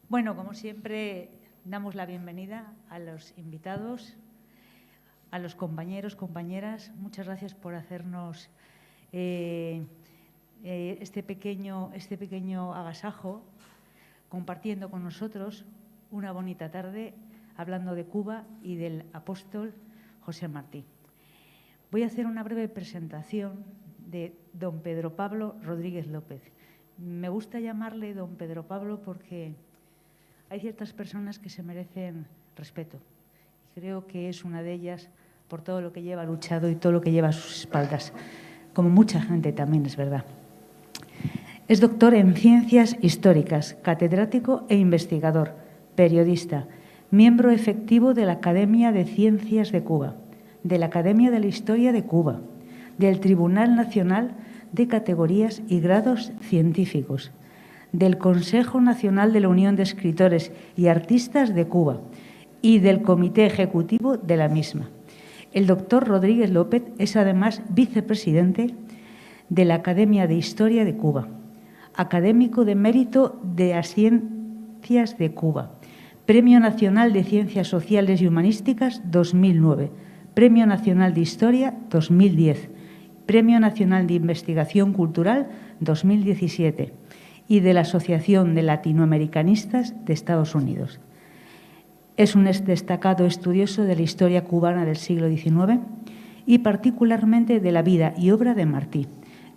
Bueno, como siempre, damos la bienvenida a los invitados, a los compañeros, compañeras. Muchas gracias por hacernos este pequeño agasajo, compartiendo con nosotros una bonita tarde, hablando de Cuba y del apóstol José Martí. Voy a hacer una breve presentación de don Pedro Pablo Rodríguez López. Me gusta llamarle don Pedro Pablo porque hay ciertas personas que se merecen respeto. Creo que es una de ellas por todo lo que lleva luchado y todo lo que lleva a sus espaldas, como mucha gente también, es verdad. Es doctor en Ciencias Históricas, catedrático e investigador, periodista, miembro efectivo de la Academia de Ciencias de Cuba, de la Academia de la Historia de Cuba, del Tribunal Nacional de Categorías y Grados Científicos, del Consejo Nacional de la Unión de Escritores y Artistas de Cuba y del Comité Ejecutivo de la misma. El doctor Rodríguez López es además vicepresidente de la Academia de Historia de Cuba, académico de mérito de las Ciencias de Cuba, Premio Nacional de Ciencias Sociales y Humanísticas 2009, Premio Nacional de Historia 2010, Premio Nacional de Investigación Cultural 2017 y de la Asociación de Latinoamericanistas de Estados Unidos. Es un destacado estudioso de la historia cubana del siglo XIX y particularmente de la vida y obra de Martí.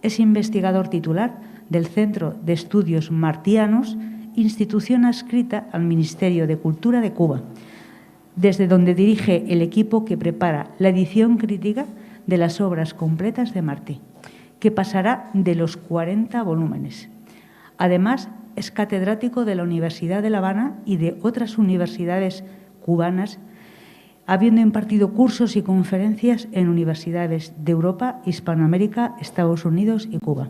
Es investigador titular del Centro de Estudios Martianos, institución adscrita al Ministerio de Cultura de Cuba, desde donde dirige el equipo que prepara la edición crítica de las obras completas de Martí, que pasará de los 40 volúmenes. Además, es catedrático de la Universidad de La Habana y de otras universidades cubanas, habiendo impartido cursos y conferencias en universidades de Europa, Hispanoamérica, Estados Unidos y Cuba.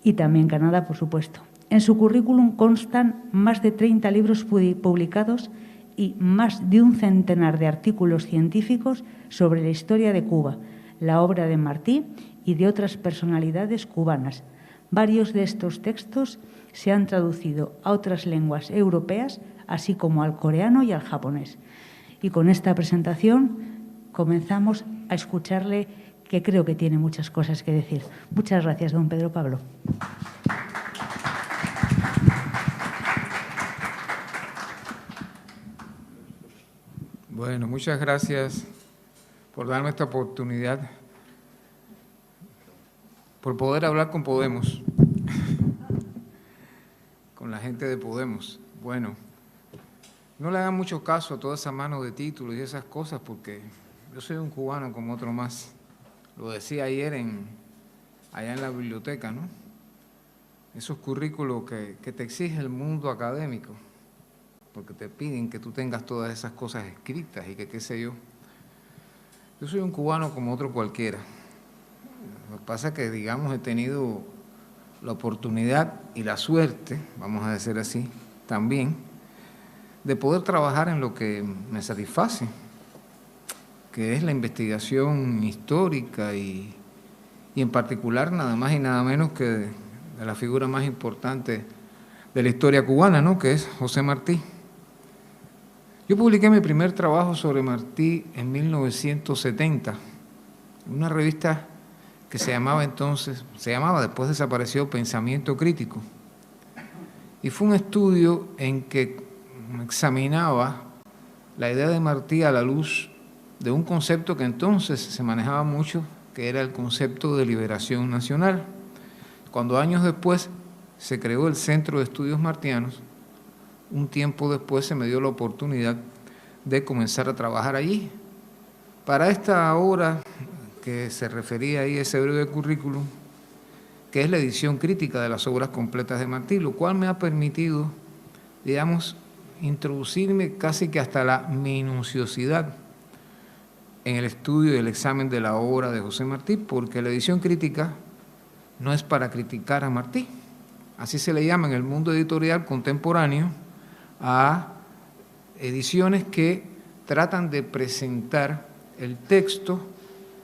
Y también Canadá, por supuesto. En su currículum constan más de 30 libros publicados y más de un centenar de artículos científicos sobre la historia de Cuba, la obra de Martí y de otras personalidades cubanas. Varios de estos textos se han traducido a otras lenguas europeas, así como al coreano y al japonés. Y con esta presentación comenzamos a escucharle, que creo que tiene muchas cosas que decir. Muchas gracias, don Pedro Pablo. Bueno, muchas gracias por darme esta oportunidad, por poder hablar con Podemos, con la gente de Podemos. Bueno, no le hagan mucho caso a toda esa mano de títulos y esas cosas, porque yo soy un cubano como otro más. Lo decía ayer allá en la biblioteca, ¿no? Esos currículos que te exige el mundo académico, porque te piden que tú tengas todas esas cosas escritas y que qué sé yo. Yo soy un cubano como otro cualquiera. Lo que pasa es que, digamos, he tenido la oportunidad y la suerte, vamos a decir así, también, de poder trabajar en lo que me satisface, que es la investigación histórica y en particular nada más y nada menos que de la figura más importante de la historia cubana, ¿no?, que es José Martí. Yo publiqué mi primer trabajo sobre Martí en 1970, en una revista que se llamaba después desapareció, Pensamiento Crítico. Y fue un estudio en que examinaba la idea de Martí a la luz de un concepto que entonces se manejaba mucho, que era el concepto de liberación nacional. Cuando años después se creó el Centro de Estudios Martianos, un tiempo después se me dio la oportunidad de comenzar a trabajar allí. Para esta obra que se refería ahí, ese breve currículum, que es la edición crítica de las obras completas de Martí, lo cual me ha permitido, digamos, introducirme casi que hasta la minuciosidad en el estudio y el examen de la obra de José Martí, porque la edición crítica no es para criticar a Martí, así se le llama en el mundo editorial contemporáneo a ediciones que tratan de presentar el texto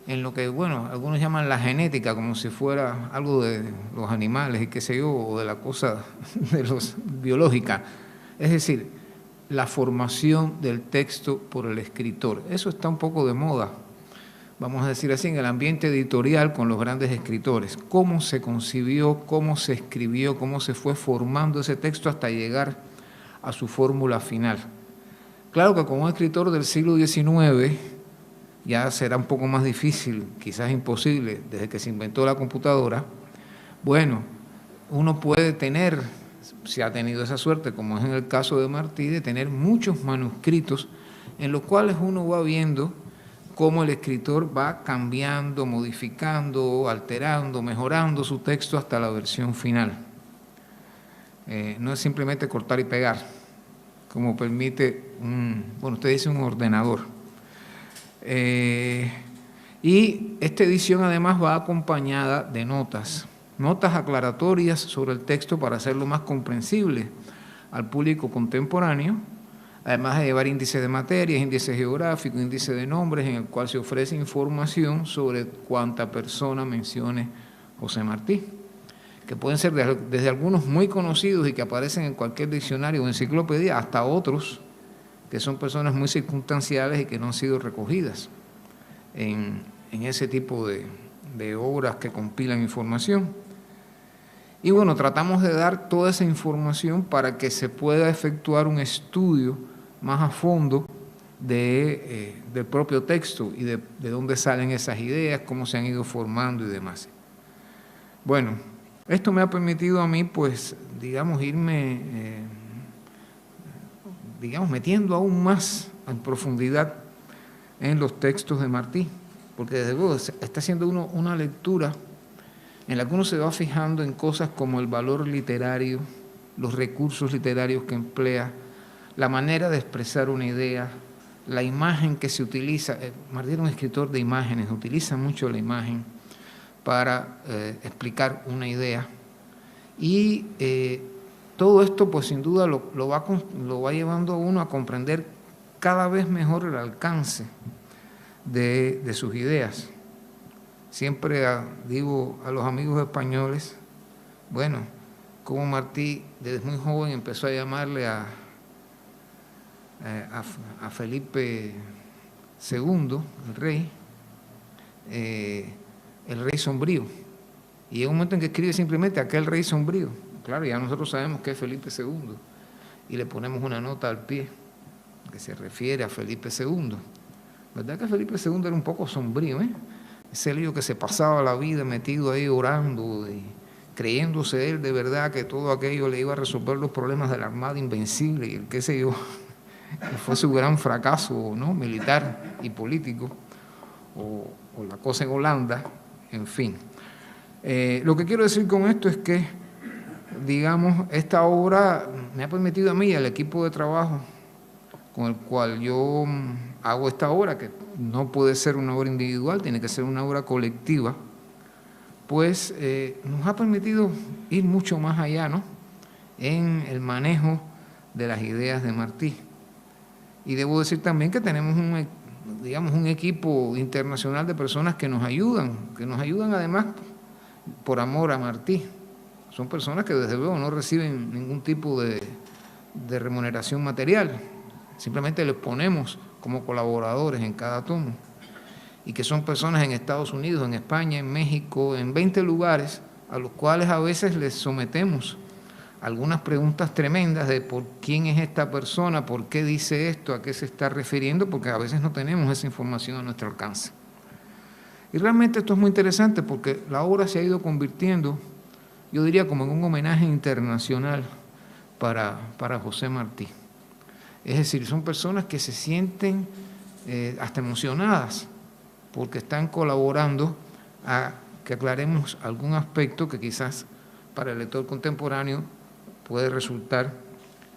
en lo que, bueno, algunos llaman la genética, como si fuera algo de los animales y qué sé yo, o de la cosa de los biológica. Es decir, la formación del texto por el escritor. Eso está un poco de moda, vamos a decir así, en el ambiente editorial con los grandes escritores. Cómo se concibió, cómo se escribió, cómo se fue formando ese texto hasta llegar a su fórmula final. Claro que como un escritor del siglo XIX ya será un poco más difícil, quizás imposible, desde que se inventó la computadora. Bueno, uno puede tener, si ha tenido esa suerte, como es en el caso de Martí, de tener muchos manuscritos en los cuales uno va viendo cómo el escritor va cambiando, modificando, alterando, mejorando su texto hasta la versión final. No es simplemente cortar y pegar, como permite usted dice un ordenador. Y esta edición además va acompañada de notas aclaratorias sobre el texto para hacerlo más comprensible al público contemporáneo, además de llevar índices de materias, índices geográficos, índices de nombres, en el cual se ofrece información sobre cuánta persona mencione José Martí, que pueden ser desde algunos muy conocidos y que aparecen en cualquier diccionario o enciclopedia, hasta otros que son personas muy circunstanciales y que no han sido recogidas en ese tipo de obras que compilan información. Y bueno, tratamos de dar toda esa información para que se pueda efectuar un estudio más a fondo del propio texto y de dónde salen esas ideas, cómo se han ido formando y demás. Bueno, esto me ha permitido a mí, pues, digamos, irme, metiendo aún más en profundidad en los textos de Martí, porque desde luego está haciendo uno una lectura en la que uno se va fijando en cosas como el valor literario, los recursos literarios que emplea, la manera de expresar una idea, la imagen que se utiliza. Martí era un escritor de imágenes, utiliza mucho la imagen para explicar una idea. Y todo esto, pues sin duda, lo va llevando a uno a comprender cada vez mejor el alcance de sus ideas. Siempre digo a los amigos españoles, bueno, como Martí desde muy joven empezó a llamarle a Felipe II, el rey sombrío. Y llega un momento en que escribe simplemente aquel rey sombrío. Claro, ya nosotros sabemos que es Felipe II. Y le ponemos una nota al pie que se refiere a Felipe II. ¿Verdad que Felipe II era un poco sombrío, Ese lío que se pasaba la vida metido ahí orando y creyéndose él de verdad que todo aquello le iba a resolver los problemas de la Armada Invencible y el qué sé yo, que fue su gran fracaso, ¿no?, militar y político, o la cosa en Holanda, en fin. Lo que quiero decir con esto es que, digamos, esta obra me ha permitido a mí y al equipo de trabajo con el cual yo hago esta obra, que no puede ser una obra individual, tiene que ser una obra colectiva, pues nos ha permitido ir mucho más allá, ¿no?, en el manejo de las ideas de Martí. Y debo decir también que tenemos un equipo internacional de personas que nos ayudan además por amor a Martí. Son personas que desde luego no reciben ningún tipo de remuneración material, simplemente les ponemos como colaboradores en cada tomo, y que son personas en Estados Unidos, en España, en México, en 20 lugares, a los cuales a veces les sometemos algunas preguntas tremendas de por quién es esta persona, por qué dice esto, a qué se está refiriendo, porque a veces no tenemos esa información a nuestro alcance. Y realmente esto es muy interesante porque la obra se ha ido convirtiendo, yo diría, como en un homenaje internacional para José Martí. Es decir, son personas que se sienten hasta emocionadas porque están colaborando a que aclaremos algún aspecto que quizás para el lector contemporáneo puede resultar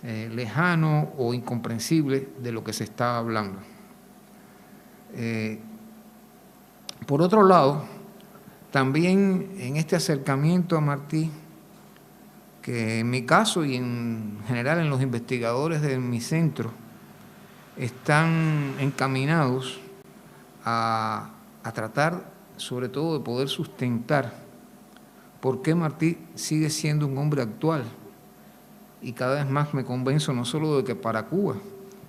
lejano o incomprensible de lo que se está hablando. Por otro lado, también en este acercamiento a Martí, que en mi caso y en general en los investigadores de mi centro están encaminados a tratar sobre todo de poder sustentar por qué Martí sigue siendo un hombre actual. y cada vez más me convenzo no solo de que para Cuba,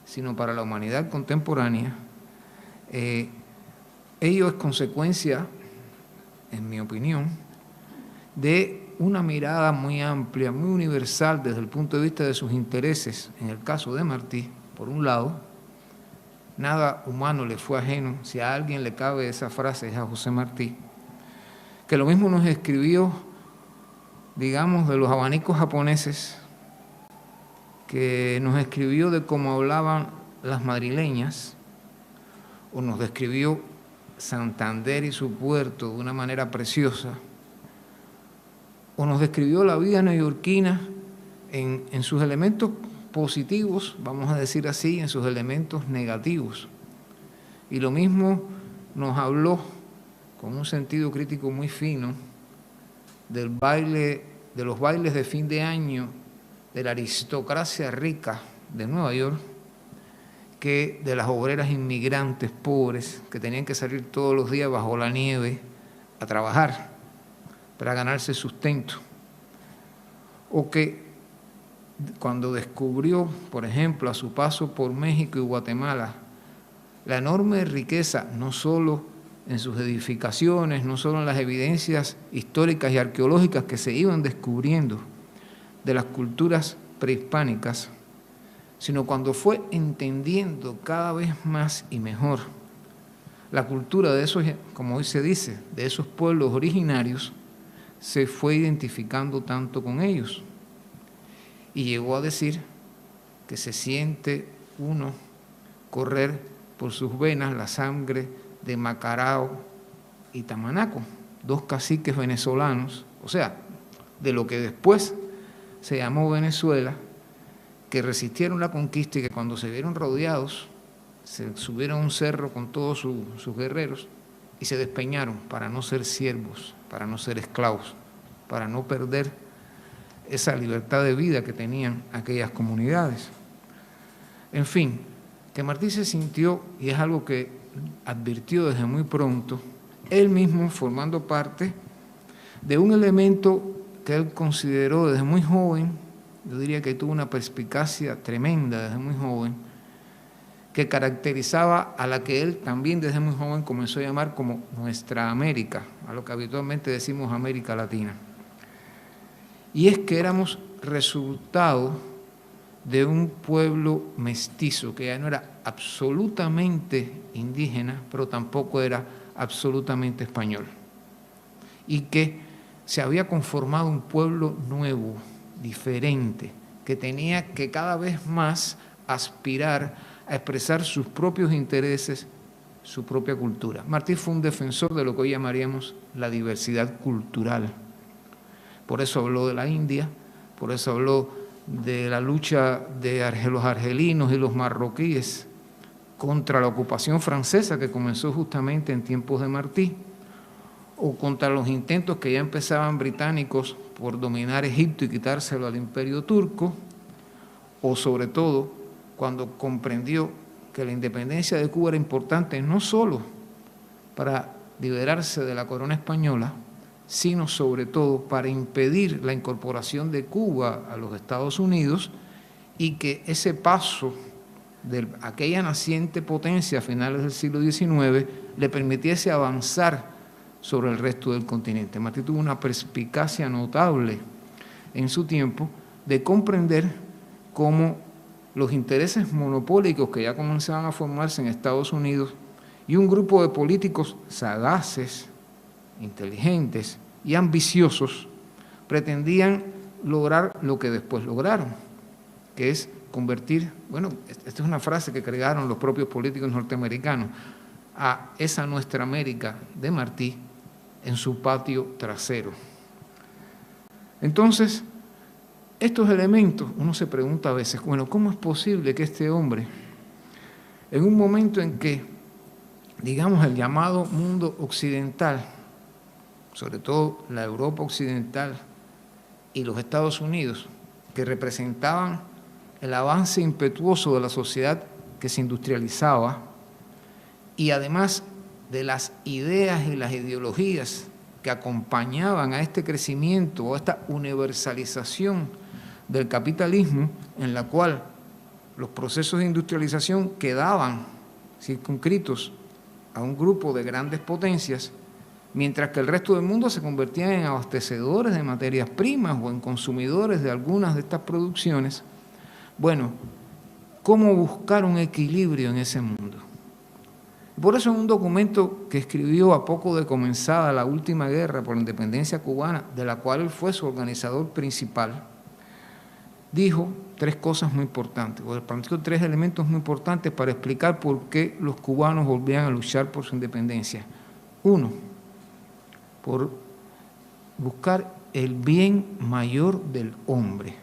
sino para la humanidad contemporánea, ello es consecuencia, en mi opinión, de una mirada muy amplia, muy universal desde el punto de vista de sus intereses. En el caso de Martí, por un lado, nada humano le fue ajeno, si a alguien le cabe esa frase es a José Martí, que lo mismo nos escribió, digamos, de los abanicos japoneses, que nos escribió de cómo hablaban las madrileñas, o nos describió Santander y su puerto de una manera preciosa, o nos describió la vida neoyorquina en sus elementos positivos, vamos a decir así, en sus elementos negativos. Y lo mismo nos habló, con un sentido crítico muy fino, del baile, de los bailes de fin de año de la aristocracia rica de Nueva York, que de las obreras inmigrantes pobres que tenían que salir todos los días bajo la nieve a trabajar para ganarse sustento, o que cuando descubrió, por ejemplo, a su paso por México y Guatemala, la enorme riqueza, no solo en sus edificaciones, no solo en las evidencias históricas y arqueológicas que se iban descubriendo de las culturas prehispánicas, sino cuando fue entendiendo cada vez más y mejor la cultura de esos, como hoy se dice, de esos pueblos originarios, se fue identificando tanto con ellos. Y llegó a decir que se siente uno correr por sus venas la sangre de Macarao y Tamanaco, dos caciques venezolanos, o sea, de lo que después se llamó Venezuela, que resistieron la conquista y que cuando se vieron rodeados, se subieron a un cerro con todos sus guerreros y se despeñaron para no ser siervos, para no ser esclavos, para no perder esa libertad de vida que tenían aquellas comunidades. En fin, que Martí se sintió, y es algo que advirtió desde muy pronto, él mismo formando parte de un elemento que él consideró desde muy joven, yo diría que tuvo una perspicacia tremenda desde muy joven, que caracterizaba a la que él también desde muy joven comenzó a llamar como nuestra América, a lo que habitualmente decimos América Latina. Y es que éramos resultado de un pueblo mestizo, que ya no era absolutamente indígena, pero tampoco era absolutamente español, y que se había conformado un pueblo nuevo, diferente, que tenía que cada vez más aspirar a expresar sus propios intereses, su propia cultura. Martí fue un defensor de lo que hoy llamaríamos la diversidad cultural. Por eso habló de la India, por eso habló de la lucha de los argelinos y los marroquíes contra la ocupación francesa que comenzó justamente en tiempos de Martí, o contra los intentos que ya empezaban británicos por dominar Egipto y quitárselo al imperio turco, o sobre todo cuando comprendió que la independencia de Cuba era importante no solo para liberarse de la corona española, sino sobre todo para impedir la incorporación de Cuba a los Estados Unidos, y que ese paso de aquella naciente potencia a finales del siglo XIX le permitiese avanzar sobre el resto del continente. Martí tuvo una perspicacia notable en su tiempo de comprender cómo los intereses monopólicos que ya comenzaban a formarse en Estados Unidos y un grupo de políticos sagaces, inteligentes y ambiciosos pretendían lograr lo que después lograron, que es convertir, bueno, esta es una frase que crearon los propios políticos norteamericanos, a esa nuestra América de Martí en su patio trasero. Entonces, estos elementos, uno se pregunta a veces, bueno, ¿cómo es posible que este hombre, en un momento en que, digamos, el llamado mundo occidental, sobre todo la Europa occidental y los Estados Unidos, que representaban el avance impetuoso de la sociedad que se industrializaba, y además de las ideas y las ideologías que acompañaban a este crecimiento o a esta universalización del capitalismo, en la cual los procesos de industrialización quedaban circunscritos a un grupo de grandes potencias, mientras que el resto del mundo se convertía en abastecedores de materias primas o en consumidores de algunas de estas producciones. Bueno, ¿cómo buscar un equilibrio en ese mundo? Por eso en un documento que escribió a poco de comenzada la última guerra por la independencia cubana, de la cual él fue su organizador principal, dijo tres cosas muy importantes, o planteó tres elementos muy importantes para explicar por qué los cubanos volvían a luchar por su independencia. Uno, por buscar el bien mayor del hombre.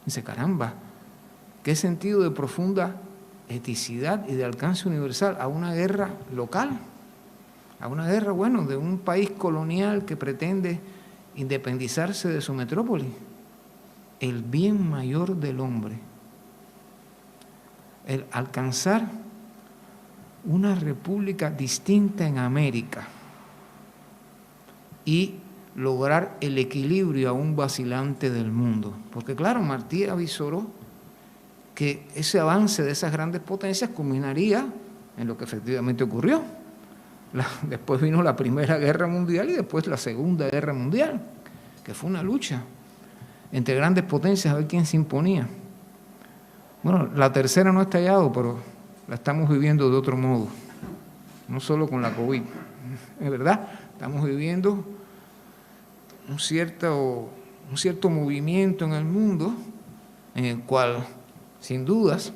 Dice, caramba, qué sentido de profunda eticidad y de alcance universal a una guerra local, a una guerra, bueno, de un país colonial que pretende independizarse de su metrópoli. El bien mayor del hombre, el alcanzar una república distinta en América y lograr el equilibrio aún vacilante del mundo. Porque claro, Martí avisoró que ese avance de esas grandes potencias culminaría en lo que efectivamente ocurrió. Después vino la Primera Guerra Mundial y después la Segunda Guerra Mundial, que fue una lucha entre grandes potencias a ver quién se imponía. Bueno, la tercera no ha estallado, pero la estamos viviendo de otro modo, no solo con la COVID, es verdad, estamos viviendo un cierto movimiento en el mundo en el cual, sin dudas,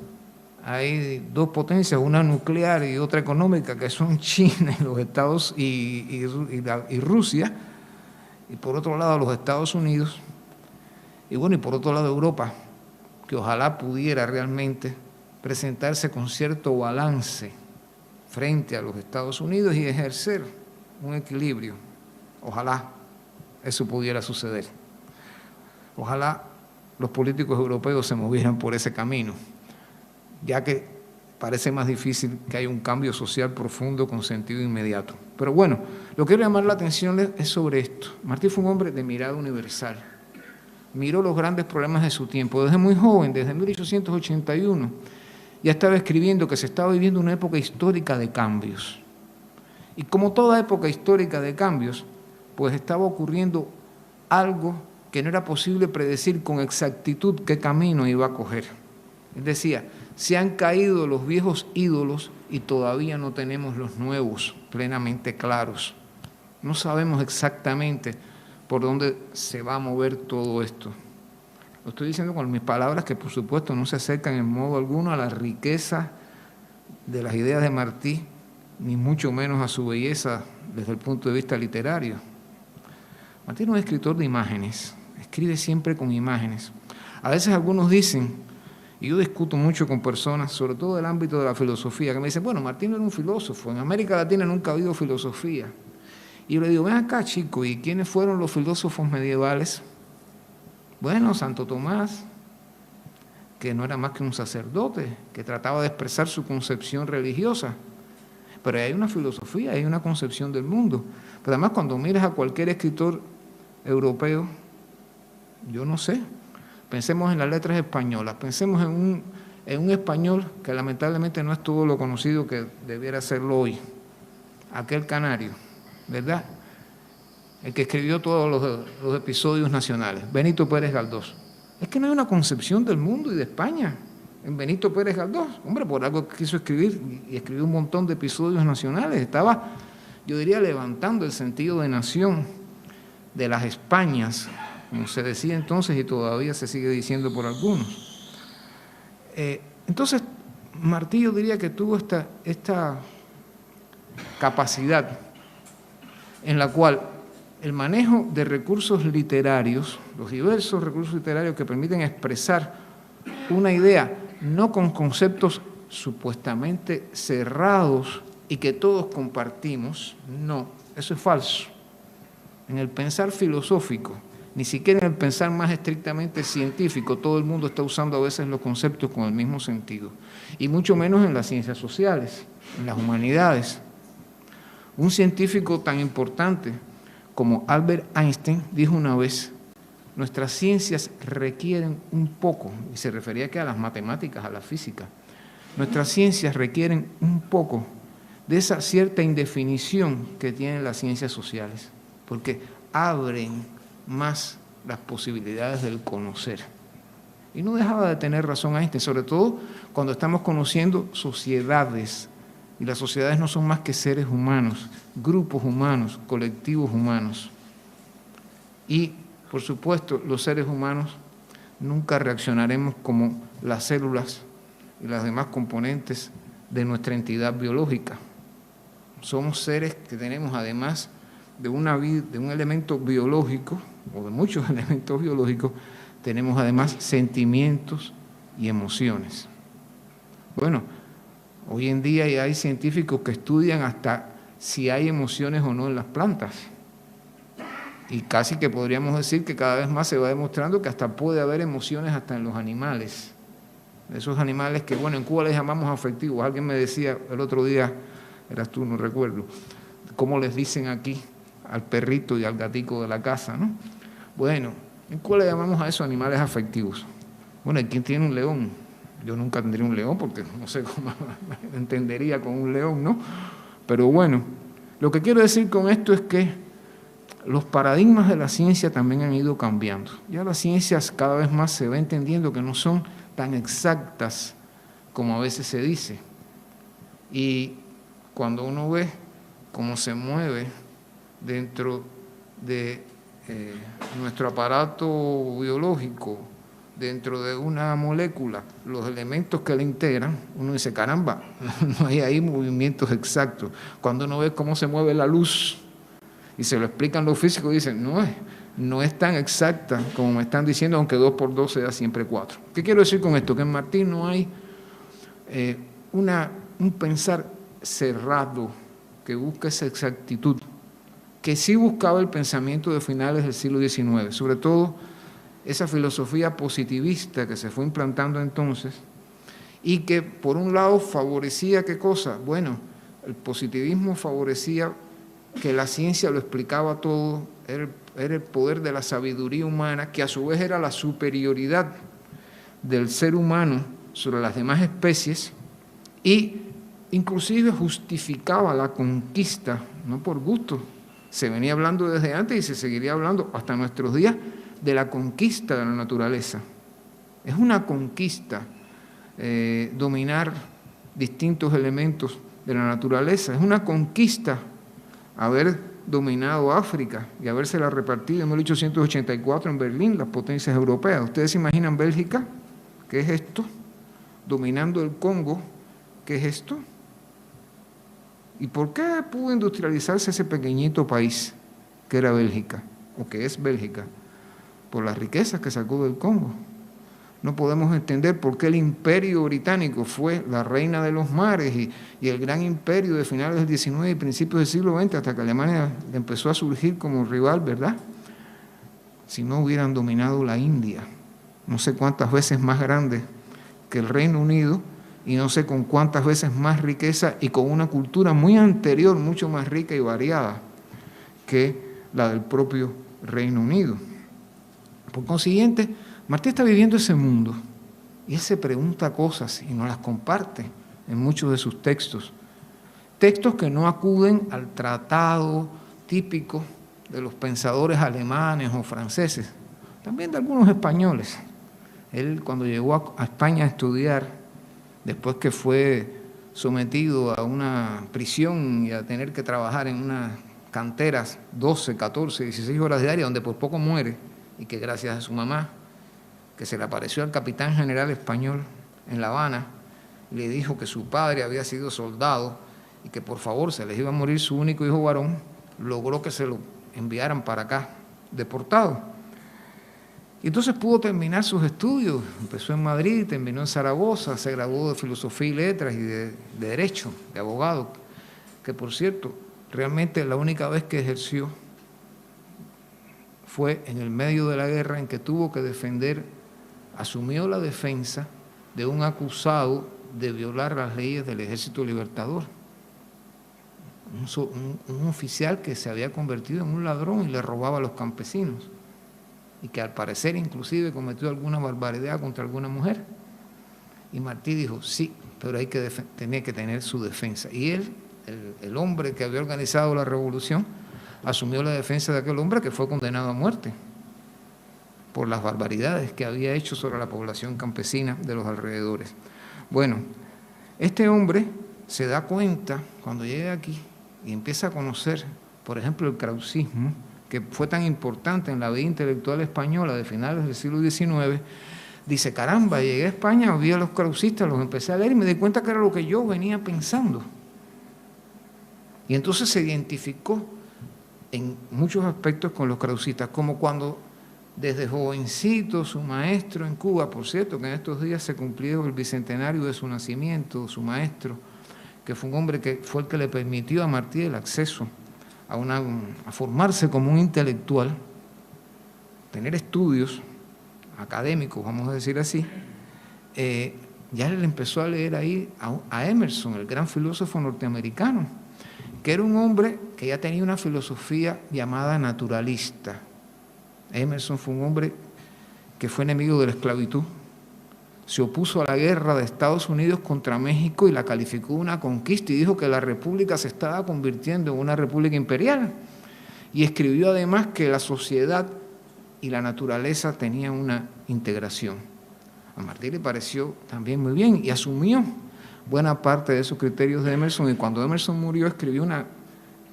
hay dos potencias, una nuclear y otra económica, que son China y los Estados y Rusia, y por otro lado los Estados Unidos, y bueno, y por otro lado Europa, que ojalá pudiera realmente presentarse con cierto balance frente a los Estados Unidos y ejercer un equilibrio. Ojalá eso pudiera suceder. Ojalá los políticos europeos se movieran por ese camino, ya que parece más difícil que haya un cambio social profundo con sentido inmediato. Pero bueno, lo que quiero llamar la atención es sobre esto. Martí fue un hombre de mirada universal. Miró los grandes problemas de su tiempo. Desde muy joven, desde 1881, ya estaba escribiendo que se estaba viviendo una época histórica de cambios. Y como toda época histórica de cambios, pues estaba ocurriendo algo que no era posible predecir con exactitud qué camino iba a coger. Él decía, se han caído los viejos ídolos y todavía no tenemos los nuevos plenamente claros. No sabemos exactamente por dónde se va a mover todo esto. Lo estoy diciendo con mis palabras que por supuesto no se acercan en modo alguno a la riqueza de las ideas de Martí, ni mucho menos a su belleza desde el punto de vista literario. Martí no es escritor de imágenes, escribe siempre con imágenes. A veces algunos dicen, y yo discuto mucho con personas, sobre todo del ámbito de la filosofía, que me dicen, bueno, Martí no era un filósofo, en América Latina nunca ha habido filosofía. Y yo le digo, ven acá, chico, ¿y quiénes fueron los filósofos medievales? Bueno, Santo Tomás, que no era más que un sacerdote, que trataba de expresar su concepción religiosa. Pero hay una filosofía, hay una concepción del mundo. Pero además, cuando miras a cualquier escritor europeo, yo no sé, pensemos en las letras españolas, pensemos en un español que lamentablemente no es todo lo conocido que debiera serlo hoy, aquel canario, ¿verdad? El que escribió todos los episodios nacionales, Benito Pérez Galdós. Es que no hay una concepción del mundo y de España en Benito Pérez Galdós. Hombre, por algo quiso escribir y escribió un montón de episodios nacionales. Estaba, yo diría, levantando el sentido de nación de las Españas, como se decía entonces y todavía se sigue diciendo por algunos. Entonces, Martí yo diría que tuvo esta capacidad en la cual el manejo de recursos literarios, los diversos recursos literarios que permiten expresar una idea, no con conceptos supuestamente cerrados y que todos compartimos, no, eso es falso. En el pensar filosófico, ni siquiera en el pensar más estrictamente científico, todo el mundo está usando a veces los conceptos con el mismo sentido, y mucho menos en las ciencias sociales, en las humanidades. Un científico tan importante como Albert Einstein dijo una vez nuestras ciencias requieren un poco, y se refería que a las matemáticas, a la física, nuestras ciencias requieren un poco de esa cierta indefinición que tienen las ciencias sociales, porque abren más las posibilidades del conocer. Y no dejaba de tener razón Einstein, sobre todo cuando estamos conociendo sociedades, y las sociedades no son más que seres humanos, grupos humanos, colectivos humanos. Y, por supuesto, los seres humanos nunca reaccionaremos como las células y las demás componentes de nuestra entidad biológica. Somos seres que tenemos, además de un elemento biológico, o de muchos elementos biológicos, tenemos además sentimientos y emociones. Bueno, hoy en día ya hay científicos que estudian hasta si hay emociones o no en las plantas. Y casi que podríamos decir que cada vez más se va demostrando que hasta puede haber emociones hasta en los animales. Esos animales que, bueno, en Cuba les llamamos afectivos. Alguien me decía el otro día, eras tú, no recuerdo, cómo les dicen aquí al perrito y al gatico de la casa, ¿no? Bueno, en Cuba le llamamos a esos animales afectivos. Bueno, ¿y quién tiene un león? Yo nunca tendría un león porque no sé cómo entendería con un león, ¿no? Pero bueno, lo que quiero decir con esto es que los paradigmas de la ciencia también han ido cambiando. Ya las ciencias cada vez más se va entendiendo que no son tan exactas como a veces se dice. Y cuando uno ve cómo se mueve dentro de nuestro aparato biológico, dentro de una molécula, los elementos que la integran, uno dice, caramba, no hay ahí movimientos exactos. Cuando uno ve cómo se mueve la luz y se lo explican los físicos, dicen, no es tan exacta como me están diciendo, aunque 2 por 2 sea siempre 4. ¿Qué quiero decir con esto? Que en Martí no hay un pensar cerrado que busca esa exactitud, que sí buscaba el pensamiento de finales del siglo XIX, sobre todo esa filosofía positivista que se fue implantando entonces y que por un lado favorecía ¿qué cosa? Bueno, el positivismo favorecía que la ciencia lo explicaba todo, era el poder de la sabiduría humana, que a su vez era la superioridad del ser humano sobre las demás especies, y inclusive justificaba la conquista, no por gusto, se venía hablando desde antes y se seguiría hablando hasta nuestros días de la conquista de la naturaleza. Es una conquista dominar distintos elementos de la naturaleza, es una conquista haber dominado África y habérsela repartido en 1884 en Berlín, las potencias europeas. ¿Ustedes se imaginan Bélgica? ¿Qué es esto? Dominando el Congo, ¿qué es esto? ¿Y por qué pudo industrializarse ese pequeñito país que era Bélgica, o que es Bélgica? Por las riquezas que sacó del Congo. No podemos entender por qué el imperio británico fue la reina de los mares y el gran imperio de finales del XIX y principios del siglo XX, hasta que Alemania empezó a surgir como rival, ¿verdad? Si no hubieran dominado la India, no sé cuántas veces más grande que el Reino Unido y no sé con cuántas veces más riqueza y con una cultura muy anterior, mucho más rica y variada que la del propio Reino Unido. Por consiguiente, Martí está viviendo ese mundo y él se pregunta cosas y nos las comparte en muchos de sus textos. Textos que no acuden al tratado típico de los pensadores alemanes o franceses, también de algunos españoles. Él, cuando llegó a España a estudiar, después que fue sometido a una prisión y a tener que trabajar en unas canteras 12, 14, 16 horas diarias, donde por poco muere, y que gracias a su mamá, que se le apareció al capitán general español en La Habana, le dijo que su padre había sido soldado y que por favor se les iba a morir su único hijo varón, logró que se lo enviaran para acá, deportado. Y entonces pudo terminar sus estudios, empezó en Madrid, terminó en Zaragoza, se graduó de Filosofía y Letras y de Derecho, de abogado, que por cierto, realmente la única vez que ejerció fue en el medio de la guerra en que tuvo que asumió la defensa de un acusado de violar las leyes del Ejército Libertador. Un oficial que se había convertido en un ladrón y le robaba a los campesinos. y que al parecer inclusive cometió alguna barbaridad contra alguna mujer. Y Martí dijo, sí, pero hay que tenía que tener su defensa. Y él, el hombre que había organizado la revolución, asumió la defensa de aquel hombre que fue condenado a muerte por las barbaridades que había hecho sobre la población campesina de los alrededores. Bueno, este hombre se da cuenta cuando llega aquí y empieza a conocer, por ejemplo, el krausismo, que fue tan importante en la vida intelectual española de finales del siglo XIX, dice, caramba, llegué a España, vi a los krausistas, los empecé a leer y me di cuenta que era lo que yo venía pensando. Y entonces se identificó en muchos aspectos con los krausistas, como cuando desde jovencito su maestro en Cuba, por cierto, que en estos días se cumplió el bicentenario de su nacimiento, su maestro, que fue un hombre que fue el que le permitió a Martí el acceso a formarse como un intelectual, tener estudios académicos, vamos a decir así, ya él empezó a leer ahí a Emerson, el gran filósofo norteamericano, que era un hombre que ya tenía una filosofía llamada naturalista. Emerson fue un hombre que fue enemigo de la esclavitud, se opuso a la guerra de Estados Unidos contra México y la calificó una conquista y dijo que la república se estaba convirtiendo en una república imperial. Y escribió además que la sociedad y la naturaleza tenían una integración. A Martí le pareció también muy bien y asumió buena parte de esos criterios de Emerson, y cuando Emerson murió escribió un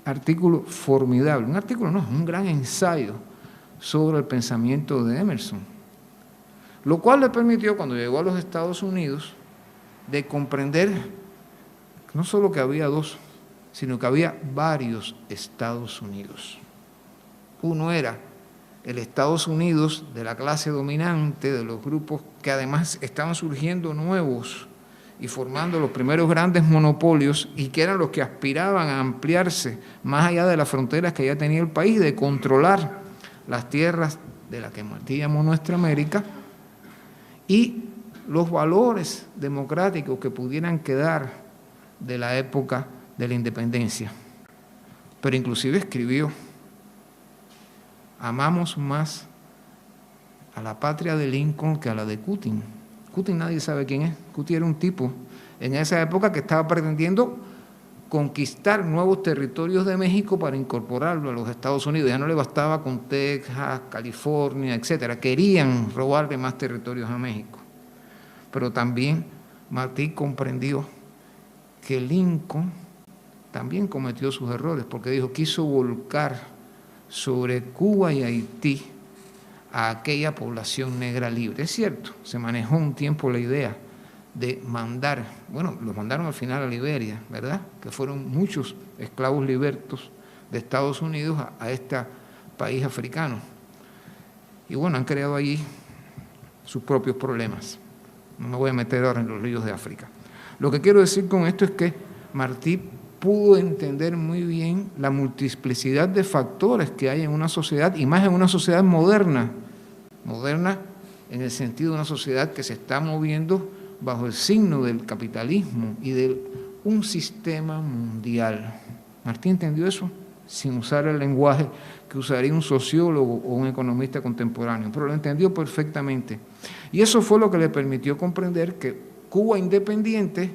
artículo formidable, un gran ensayo sobre el pensamiento de Emerson, lo cual le permitió, cuando llegó a los Estados Unidos, de comprender no solo que había dos, sino que había varios Estados Unidos. Uno era el Estados Unidos de la clase dominante, de los grupos que además estaban surgiendo nuevos y formando los primeros grandes monopolios, y que eran los que aspiraban a ampliarse más allá de las fronteras que ya tenía el país, de controlar las tierras de las que Martí llamó Nuestra América, y los valores democráticos que pudieran quedar de la época de la independencia. Pero inclusive escribió, amamos más a la patria de Lincoln que a la de Cutin. Cutin nadie sabe quién es. Cutin era un tipo en esa época que estaba pretendiendo conquistar nuevos territorios de México para incorporarlo a los Estados Unidos. Ya no le bastaba con Texas, California, etcétera. Querían robarle más territorios a México. Pero también Martí comprendió que Lincoln también cometió sus errores, porque dijo, quiso volcar sobre Cuba y Haití a aquella población negra libre. Es cierto, se manejó un tiempo la idea de mandar, bueno, los mandaron al final a Liberia, ¿verdad? Que fueron muchos esclavos libertos de Estados Unidos a este país africano. Y bueno, han creado allí sus propios problemas. No me voy a meter ahora en los líos de África. Lo que quiero decir con esto es que Martí pudo entender muy bien la multiplicidad de factores que hay en una sociedad, y más en una sociedad moderna en el sentido de una sociedad que se está moviendo bajo el signo del capitalismo y de un sistema mundial. Martí entendió eso sin usar el lenguaje que usaría un sociólogo o un economista contemporáneo, pero lo entendió perfectamente. Y eso fue lo que le permitió comprender que Cuba independiente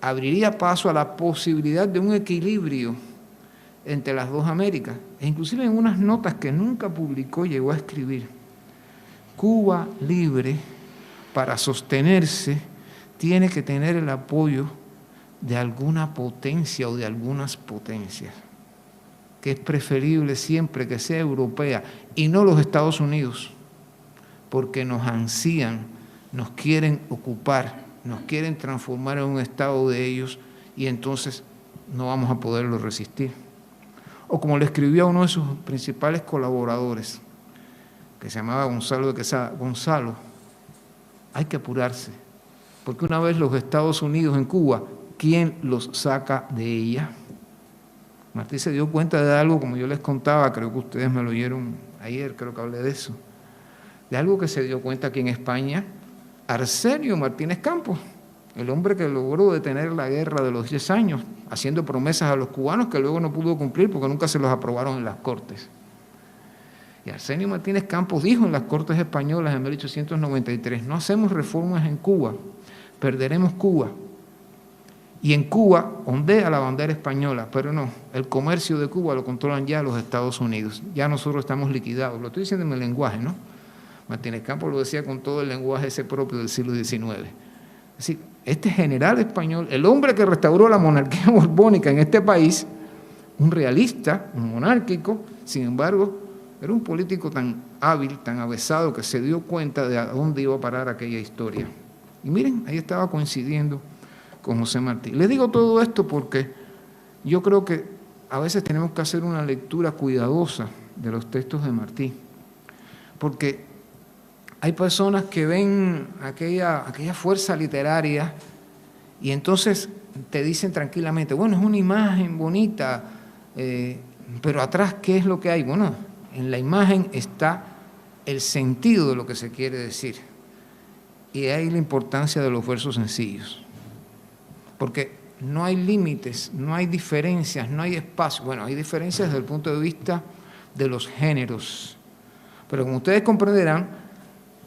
abriría paso a la posibilidad de un equilibrio entre las dos Américas. E inclusive en unas notas que nunca publicó llegó a escribir, Cuba libre, para sostenerse, tiene que tener el apoyo de alguna potencia o de algunas potencias, que es preferible siempre que sea europea y no los Estados Unidos, porque nos ansían, nos quieren ocupar, nos quieren transformar en un estado de ellos, y entonces no vamos a poderlo resistir. O como le escribió a uno de sus principales colaboradores, que se llamaba Gonzalo de Quesada, Gonzalo, hay que apurarse, porque una vez los Estados Unidos en Cuba, ¿quién los saca de ella? Martí se dio cuenta de algo, como yo les contaba, creo que ustedes me lo oyeron ayer, creo que hablé de eso, de algo que se dio cuenta aquí en España Arsenio Martínez Campos, el hombre que logró detener la guerra de los 10 años, haciendo promesas a los cubanos que luego no pudo cumplir porque nunca se los aprobaron en las Cortes. Y Arsenio Martínez Campos dijo en las Cortes Españolas en 1893, no hacemos reformas en Cuba, perderemos Cuba. Y en Cuba ondea la bandera española, pero no, el comercio de Cuba lo controlan ya los Estados Unidos, ya nosotros estamos liquidados. Lo estoy diciendo en el lenguaje, ¿no? Martínez Campos lo decía con todo el lenguaje ese propio del siglo XIX. Es decir, este general español, el hombre que restauró la monarquía borbónica en este país, un realista, un monárquico, sin embargo, era un político tan hábil, tan avesado, que se dio cuenta de a dónde iba a parar aquella historia. Y miren, ahí estaba coincidiendo con José Martí. Les digo todo esto porque yo creo que a veces tenemos que hacer una lectura cuidadosa de los textos de Martí, porque hay personas que ven aquella fuerza literaria y entonces te dicen tranquilamente, bueno, es una imagen bonita, pero atrás, ¿qué es lo que hay? Bueno, en la imagen está el sentido de lo que se quiere decir. Y ahí la importancia de los versos sencillos. Porque no hay límites, no hay diferencias, no hay espacio. Bueno, hay diferencias desde el punto de vista de los géneros. Pero como ustedes comprenderán,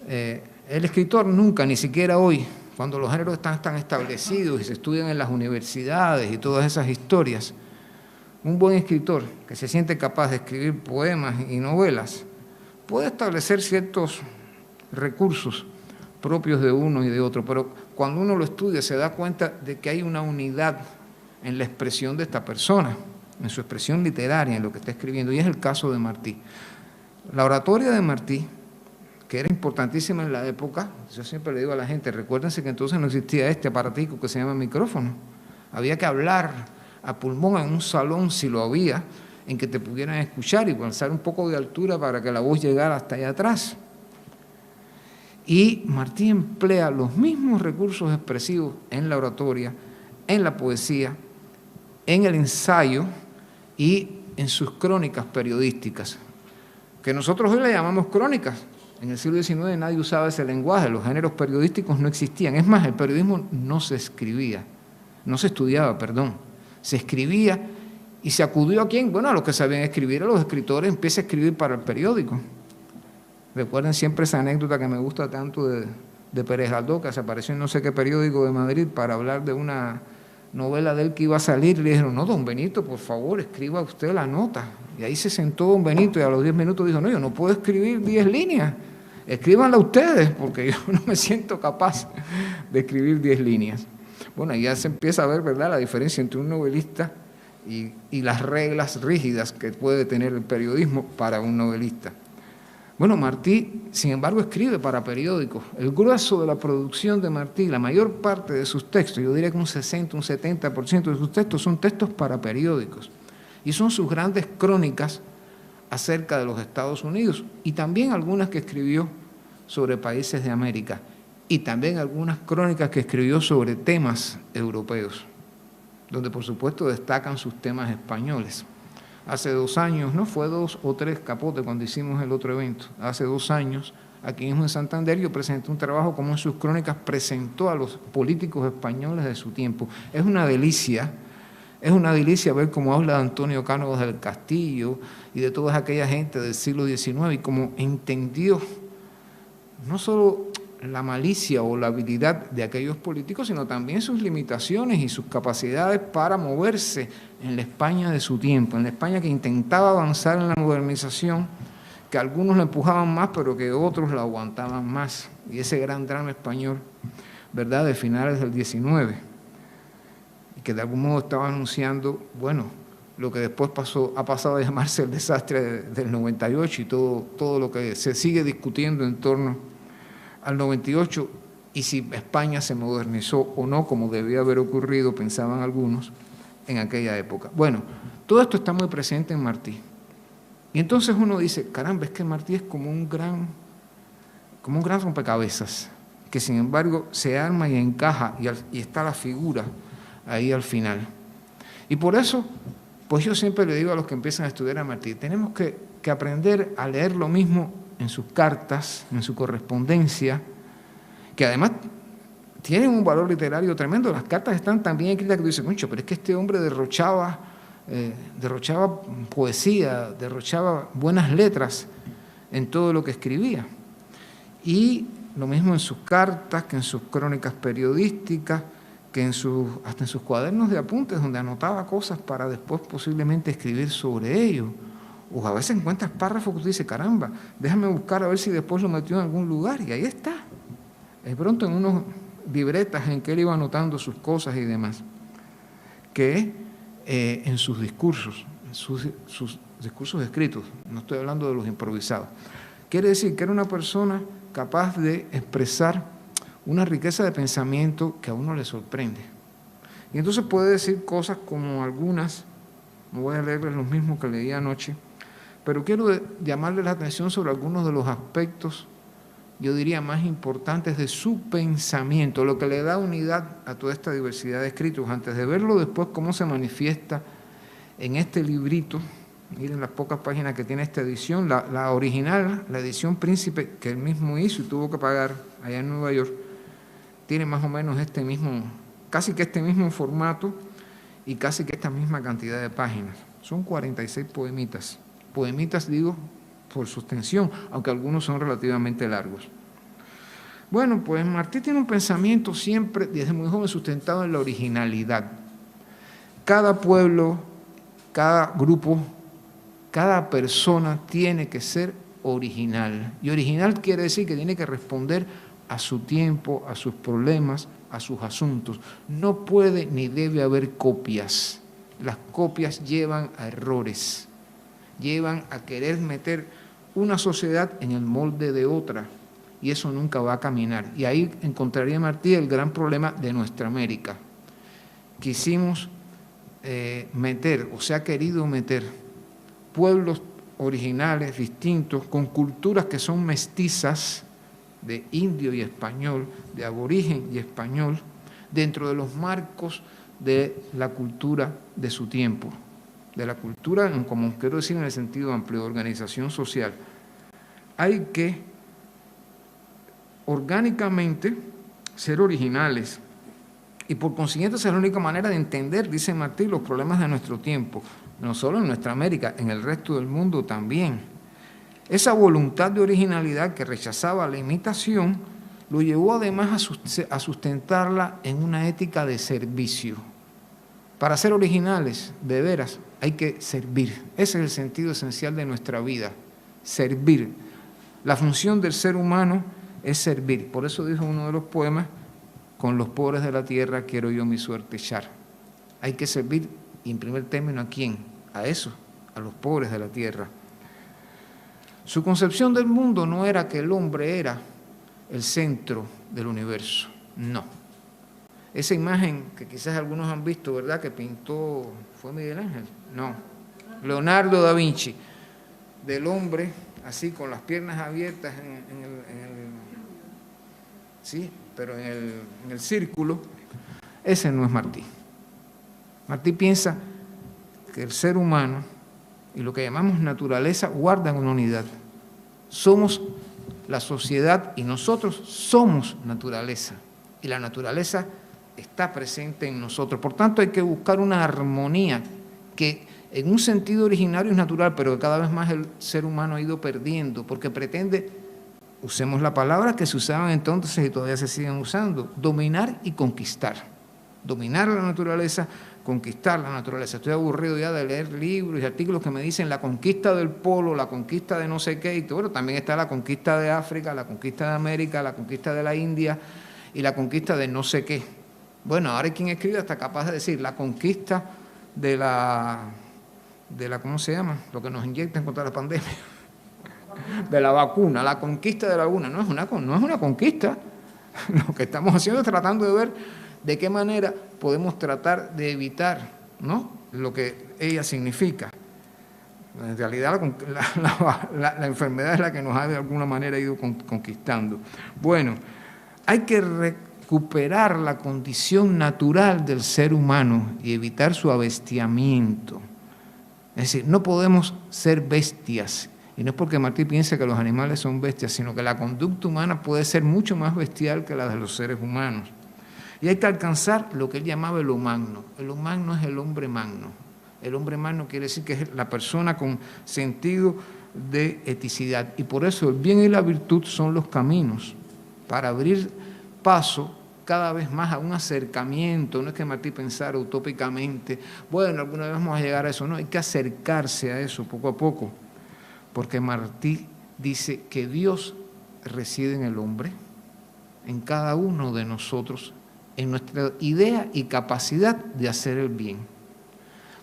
el escritor nunca, ni siquiera hoy, cuando los géneros están tan establecidos y se estudian en las universidades y todas esas historias, un buen escritor que se siente capaz de escribir poemas y novelas puede establecer ciertos recursos propios de uno y de otro, pero cuando uno lo estudia se da cuenta de que hay una unidad en la expresión de esta persona, en su expresión literaria, en lo que está escribiendo, y es el caso de Martí. La oratoria de Martí, que era importantísima en la época, yo siempre le digo a la gente, recuérdense que entonces no existía este aparatico que se llama micrófono, había que hablar a pulmón en un salón, si lo había, en que te pudieran escuchar y alzar un poco de altura para que la voz llegara hasta allá atrás. Y Martí emplea los mismos recursos expresivos en la oratoria, en la poesía, en el ensayo y en sus crónicas periodísticas, que nosotros hoy le llamamos crónicas. En el siglo XIX nadie usaba ese lenguaje, los géneros periodísticos no existían. Es más, el periodismo no se escribía, no se estudiaba, perdón, se escribía y se acudió a ¿quién? Bueno, a los que sabían escribir, a los escritores, empieza a escribir para el periódico. Recuerden siempre esa anécdota que me gusta tanto de Pérez Galdós, que se apareció en no sé qué periódico de Madrid para hablar de una novela de él que iba a salir. Le dijeron, no, don Benito, por favor, escriba usted la nota. Y ahí se sentó don Benito y a los 10 minutos dijo, no, yo no puedo escribir 10 líneas, escríbanla ustedes, porque yo no me siento capaz de escribir 10 líneas. Bueno, ahí ya se empieza a ver, ¿verdad?, la diferencia entre un novelista y las reglas rígidas que puede tener el periodismo para un novelista. Bueno, Martí, sin embargo, escribe para periódicos. El grueso de la producción de Martí, la mayor parte de sus textos, yo diría que un 60, un 70% de sus textos son textos para periódicos. Y son sus grandes crónicas acerca de los Estados Unidos y también algunas que escribió sobre países de América y también algunas crónicas que escribió sobre temas europeos, donde por supuesto destacan sus temas españoles. Hace 2 años, no fue 2 o 3 capotes cuando hicimos el otro evento, hace 2 años, aquí mismo en Santander, yo presenté un trabajo como en sus crónicas presentó a los políticos españoles de su tiempo. Es una delicia ver cómo habla de Antonio Cánovas del Castillo y de toda aquella gente del siglo XIX y cómo entendió no solo la malicia o la habilidad de aquellos políticos, sino también sus limitaciones y sus capacidades para moverse en la España de su tiempo, en la España que intentaba avanzar en la modernización, que algunos la empujaban más, pero que otros la aguantaban más. Y ese gran drama español, ¿verdad?, de finales del XIX, y que de algún modo estaba anunciando, bueno, lo que después ha pasado a llamarse el desastre del 98 y todo lo que se sigue discutiendo en torno al 98, y si España se modernizó o no, como debía haber ocurrido, pensaban algunos, en aquella época. Bueno, todo esto está muy presente en Martí. Y entonces uno dice, caramba, es que Martí es como un gran rompecabezas, que sin embargo se arma y encaja, y está la figura ahí al final. Y por eso, pues yo siempre le digo a los que empiezan a estudiar a Martí, tenemos que aprender a leer lo mismo en sus cartas, en su correspondencia, que además tienen un valor literario tremendo. Las cartas están tan bien escritas que tú dices, mucho, pero es que este hombre derrochaba poesía, derrochaba buenas letras, en todo lo que escribía. Y lo mismo en sus cartas, que en sus crónicas periodísticas, que hasta en sus cuadernos de apuntes, donde anotaba cosas para después posiblemente escribir sobre ello. O a veces encuentras párrafos que tú dices, caramba, déjame buscar a ver si después lo metió en algún lugar, y ahí está. De pronto en unos libretas en que él iba anotando sus cosas y demás, que en sus discursos, sus discursos escritos, no estoy hablando de los improvisados. Quiere decir que era una persona capaz de expresar una riqueza de pensamiento que a uno le sorprende. Y entonces puede decir cosas como algunas, no voy a leerles los mismos que leí anoche, pero quiero llamarles la atención sobre algunos de los aspectos, yo diría, más importantes de su pensamiento, lo que le da unidad a toda esta diversidad de escritos. Antes de verlo después, cómo se manifiesta en este librito, miren las pocas páginas que tiene esta edición, la original, la edición Príncipe, que él mismo hizo y tuvo que pagar allá en Nueva York, tiene más o menos casi que este mismo formato y casi que esta misma cantidad de páginas. Son 46 poemitas. Poemitas, digo, por su extensión, aunque algunos son relativamente largos. Bueno, pues Martí tiene un pensamiento siempre, desde muy joven, sustentado en la originalidad. Cada pueblo, cada grupo, cada persona tiene que ser original. Y original quiere decir que tiene que responder a su tiempo, a sus problemas, a sus asuntos. No puede ni debe haber copias. Las copias llevan a errores, llevan a querer meter una sociedad en el molde de otra, y eso nunca va a caminar. Y ahí encontraría Martí el gran problema de nuestra América. Quisimos meter, o se ha querido meter, pueblos originales, distintos, con culturas que son mestizas, de indio y español, de aborigen y español, dentro de los marcos de la cultura de su tiempo, de la cultura, como quiero decir en el sentido amplio, de organización social. Hay que orgánicamente ser originales, y por consiguiente esa es la única manera de entender, dice Martí, los problemas de nuestro tiempo, no solo en nuestra América, en el resto del mundo también. Esa voluntad de originalidad que rechazaba la imitación lo llevó además a sustentarla en una ética de servicio. Para ser originales, de veras, hay que servir. Ese es el sentido esencial de nuestra vida, servir. La función del ser humano es servir. Por eso dijo uno de los poemas, con los pobres de la tierra quiero yo mi suerte echar. Hay que servir, y en primer término, ¿a quién? A eso, a los pobres de la tierra. Su concepción del mundo no era que el hombre era el centro del universo, no. Esa imagen que quizás algunos han visto, ¿verdad?, que pintó, ¿fue Miguel Ángel? No, Leonardo da Vinci, del hombre así con las piernas abiertas sí, pero en el círculo, ese no es Martí. Martí piensa que el ser humano y lo que llamamos naturaleza guardan una unidad. Somos la sociedad y nosotros somos naturaleza. Y la naturaleza está presente en nosotros. Por tanto, hay que buscar una armonía que en un sentido originario es natural, pero que cada vez más el ser humano ha ido perdiendo, porque pretende, usemos la palabra que se usaban entonces y todavía se siguen usando, dominar y conquistar. Dominar la naturaleza, conquistar la naturaleza. Estoy aburrido ya de leer libros y artículos que me dicen la conquista del polo, la conquista de no sé qué, y bueno, también está la conquista de África, la conquista de América, la conquista de la India y la conquista de no sé qué. Bueno, ahora hay quien escribe hasta capaz de decir la conquista de la ¿cómo se llama? Lo que nos inyectan contra la pandemia. De la vacuna, la conquista de la vacuna. No es una conquista. Lo que estamos haciendo es tratando de ver de qué manera podemos tratar de evitar, ¿no?, lo que ella significa. En realidad la enfermedad es la que nos ha de alguna manera ido conquistando. Bueno, hay que recuperar la condición natural del ser humano y evitar su abestiamiento. Es decir, no podemos ser bestias. Y no es porque Martí piense que los animales son bestias, sino que la conducta humana puede ser mucho más bestial que la de los seres humanos. Y hay que alcanzar lo que él llamaba el humano. El humano es el hombre magno. El hombre magno quiere decir que es la persona con sentido de eticidad. Y por eso el bien y la virtud son los caminos para abrir paso cada vez más a un acercamiento. No es que Martí pensara utópicamente, bueno, alguna vez vamos a llegar a eso. No, hay que acercarse a eso poco a poco, porque Martí dice que Dios reside en el hombre, en cada uno de nosotros, en nuestra idea y capacidad de hacer el bien.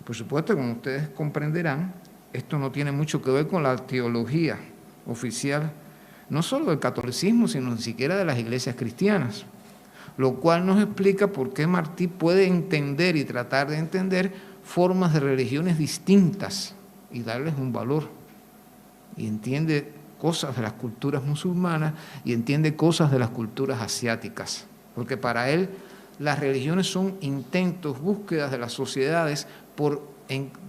Por supuesto, como ustedes comprenderán, esto no tiene mucho que ver con la teología oficial, no solo del catolicismo, sino ni siquiera de las iglesias cristianas, lo cual nos explica por qué Martí puede entender y tratar de entender formas de religiones distintas y darles un valor. Y entiende cosas de las culturas musulmanas y entiende cosas de las culturas asiáticas, porque para él las religiones son intentos, búsquedas de las sociedades por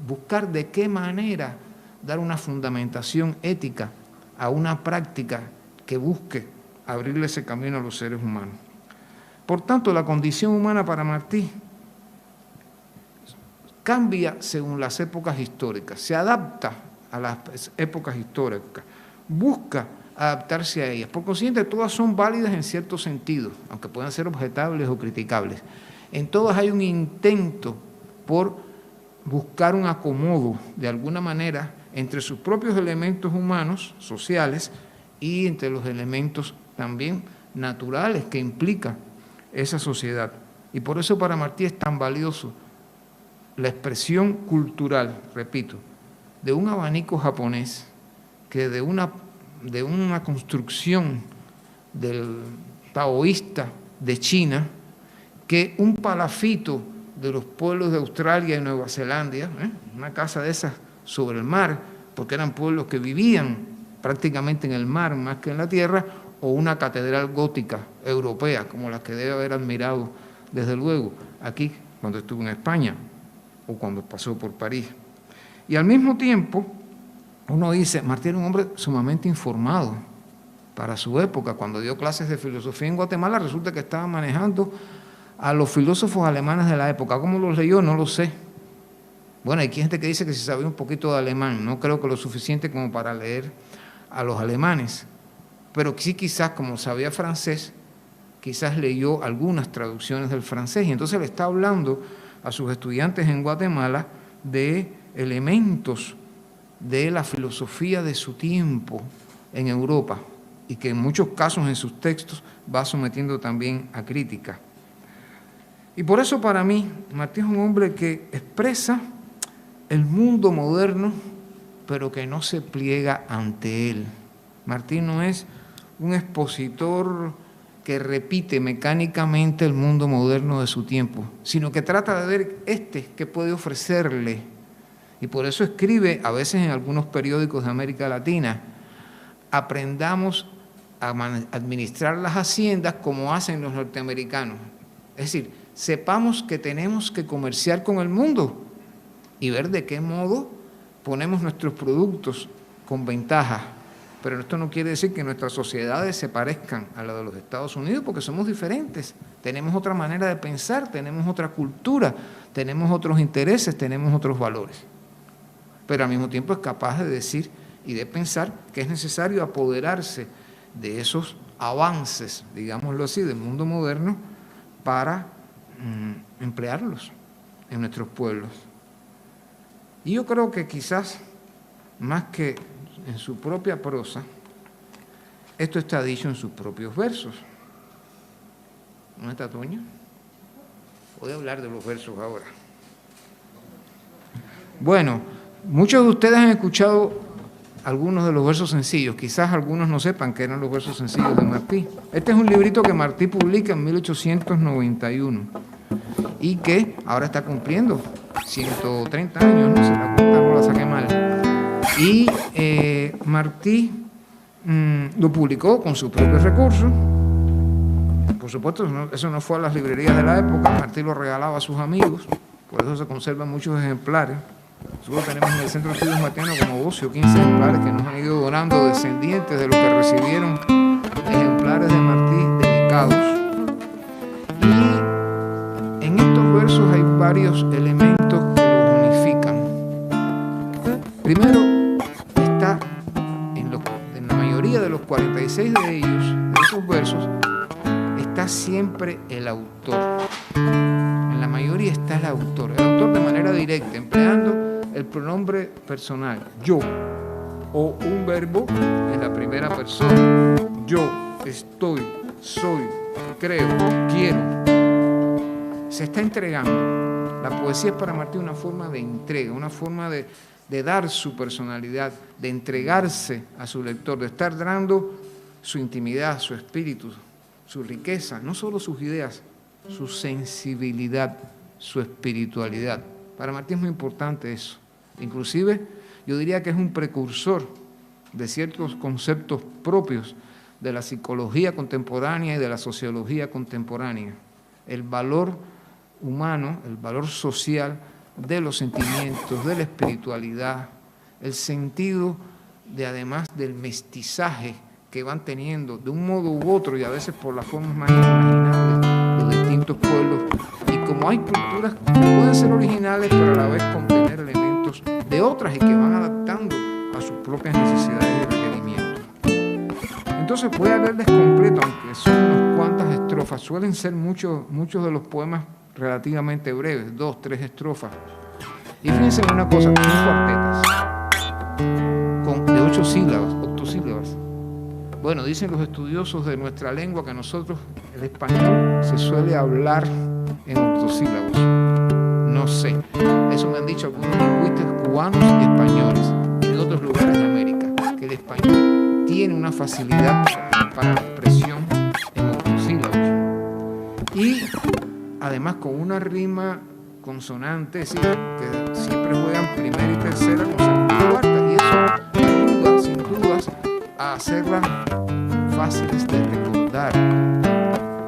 buscar de qué manera dar una fundamentación ética a una práctica que busque abrirle ese camino a los seres humanos. Por tanto, la condición humana para Martí cambia según las épocas históricas, se adapta a las épocas históricas, busca adaptarse a ellas. Por consiguiente, todas son válidas en cierto sentido, aunque puedan ser objetables o criticables. En todas hay un intento por buscar un acomodo, de alguna manera, entre sus propios elementos humanos, sociales, y entre los elementos también naturales que implica esa sociedad. Y por eso para Martí es tan valioso la expresión cultural, repito, de un abanico japonés que de una construcción del taoísta de China, que un palafito de los pueblos de Australia y Nueva Zelanda, una casa de esas sobre el mar, porque eran pueblos que vivían prácticamente en el mar más que en la tierra, o una catedral gótica europea, como la que debe haber admirado desde luego aquí cuando estuvo en España o cuando pasó por París. Y al mismo tiempo, uno dice, Martí era un hombre sumamente informado para su época. Cuando dio clases de filosofía en Guatemala, resulta que estaba manejando a los filósofos alemanes de la época. ¿Cómo los leyó? No lo sé. Bueno, hay gente que dice que si sabía un poquito de alemán, no creo que lo suficiente como para leer a los alemanes, pero sí quizás como sabía francés, quizás leyó algunas traducciones del francés, y entonces le está hablando a sus estudiantes en Guatemala de elementos de la filosofía de su tiempo en Europa, y que en muchos casos en sus textos va sometiendo también a crítica. Y por eso para mí, Martí es un hombre que expresa el mundo moderno, pero que no se pliega ante él. Martí no es un expositor que repite mecánicamente el mundo moderno de su tiempo, sino que trata de ver qué puede ofrecerle. Y por eso escribe, a veces en algunos periódicos de América Latina, aprendamos a administrar las haciendas como hacen los norteamericanos. Es decir, sepamos que tenemos que comerciar con el mundo y ver de qué modo ponemos nuestros productos con ventaja. Pero esto no quiere decir que nuestras sociedades se parezcan a la de los Estados Unidos, porque somos diferentes. Tenemos otra manera de pensar, tenemos otra cultura, tenemos otros intereses, tenemos otros valores. Pero al mismo tiempo es capaz de decir y de pensar que es necesario apoderarse de esos avances, digámoslo así, del mundo moderno para emplearlos en nuestros pueblos. Y yo creo que quizás, más que en su propia prosa, esto está dicho en sus propios versos. ¿No está, Toño? Voy a hablar de los versos ahora. Bueno, muchos de ustedes han escuchado algunos de los versos sencillos. Quizás algunos no sepan que eran los versos sencillos de Martí. Este es un librito que Martí publica en 1891 y que ahora está cumpliendo 130 años, no sé, la cuenta no la saqué mal. Y Martí lo publicó con sus propios recursos. Por supuesto, eso no fue a las librerías de la época. Martí lo regalaba a sus amigos, por eso se conservan muchos ejemplares. Nosotros tenemos en el Centro de Estudios Martianos como 12 o 15 ejemplares que nos han ido donando descendientes de los que recibieron ejemplares de Martí dedicados. Y en estos versos hay varios elementos que los unifican. Primero está 16 de ellos, de esos versos, está siempre el autor. En la mayoría está el autor de manera directa, empleando el pronombre personal, yo, o un verbo en la primera persona. Yo estoy, soy, creo, quiero. Se está entregando. La poesía es para Martí una forma de entrega, una forma de dar su personalidad, de entregarse a su lector, de estar dando su intimidad, su espíritu, su riqueza, no solo sus ideas, su sensibilidad, su espiritualidad. Para Martí es muy importante eso. Inclusive, yo diría que es un precursor de ciertos conceptos propios de la psicología contemporánea y de la sociología contemporánea. El valor humano, el valor social de los sentimientos, de la espiritualidad, el sentido de, además del mestizaje que van teniendo de un modo u otro y a veces por las formas más inimaginables los distintos pueblos. Y como hay culturas que pueden ser originales pero a la vez contener elementos de otras y que van adaptando a sus propias necesidades y requerimientos. Entonces voy a leerles completo, aunque son unas cuantas estrofas, suelen ser muchos de los poemas relativamente breves, 2, 3 estrofas. Y fíjense en una cosa, son cuartetas de 8 sílabas, octosílabas. Bueno, dicen los estudiosos de nuestra lengua que nosotros, el español, se suele hablar en octosílabos. No sé, eso me han dicho algunos lingüistas cubanos y españoles en otros lugares de América, que el español tiene una facilidad para la expresión en octosílabos. Y además con una rima consonante, es decir, que siempre juegan primera y tercera con segunda y cuarta, y eso ayuda, sin dudas, a hacerlas fáciles de recordar.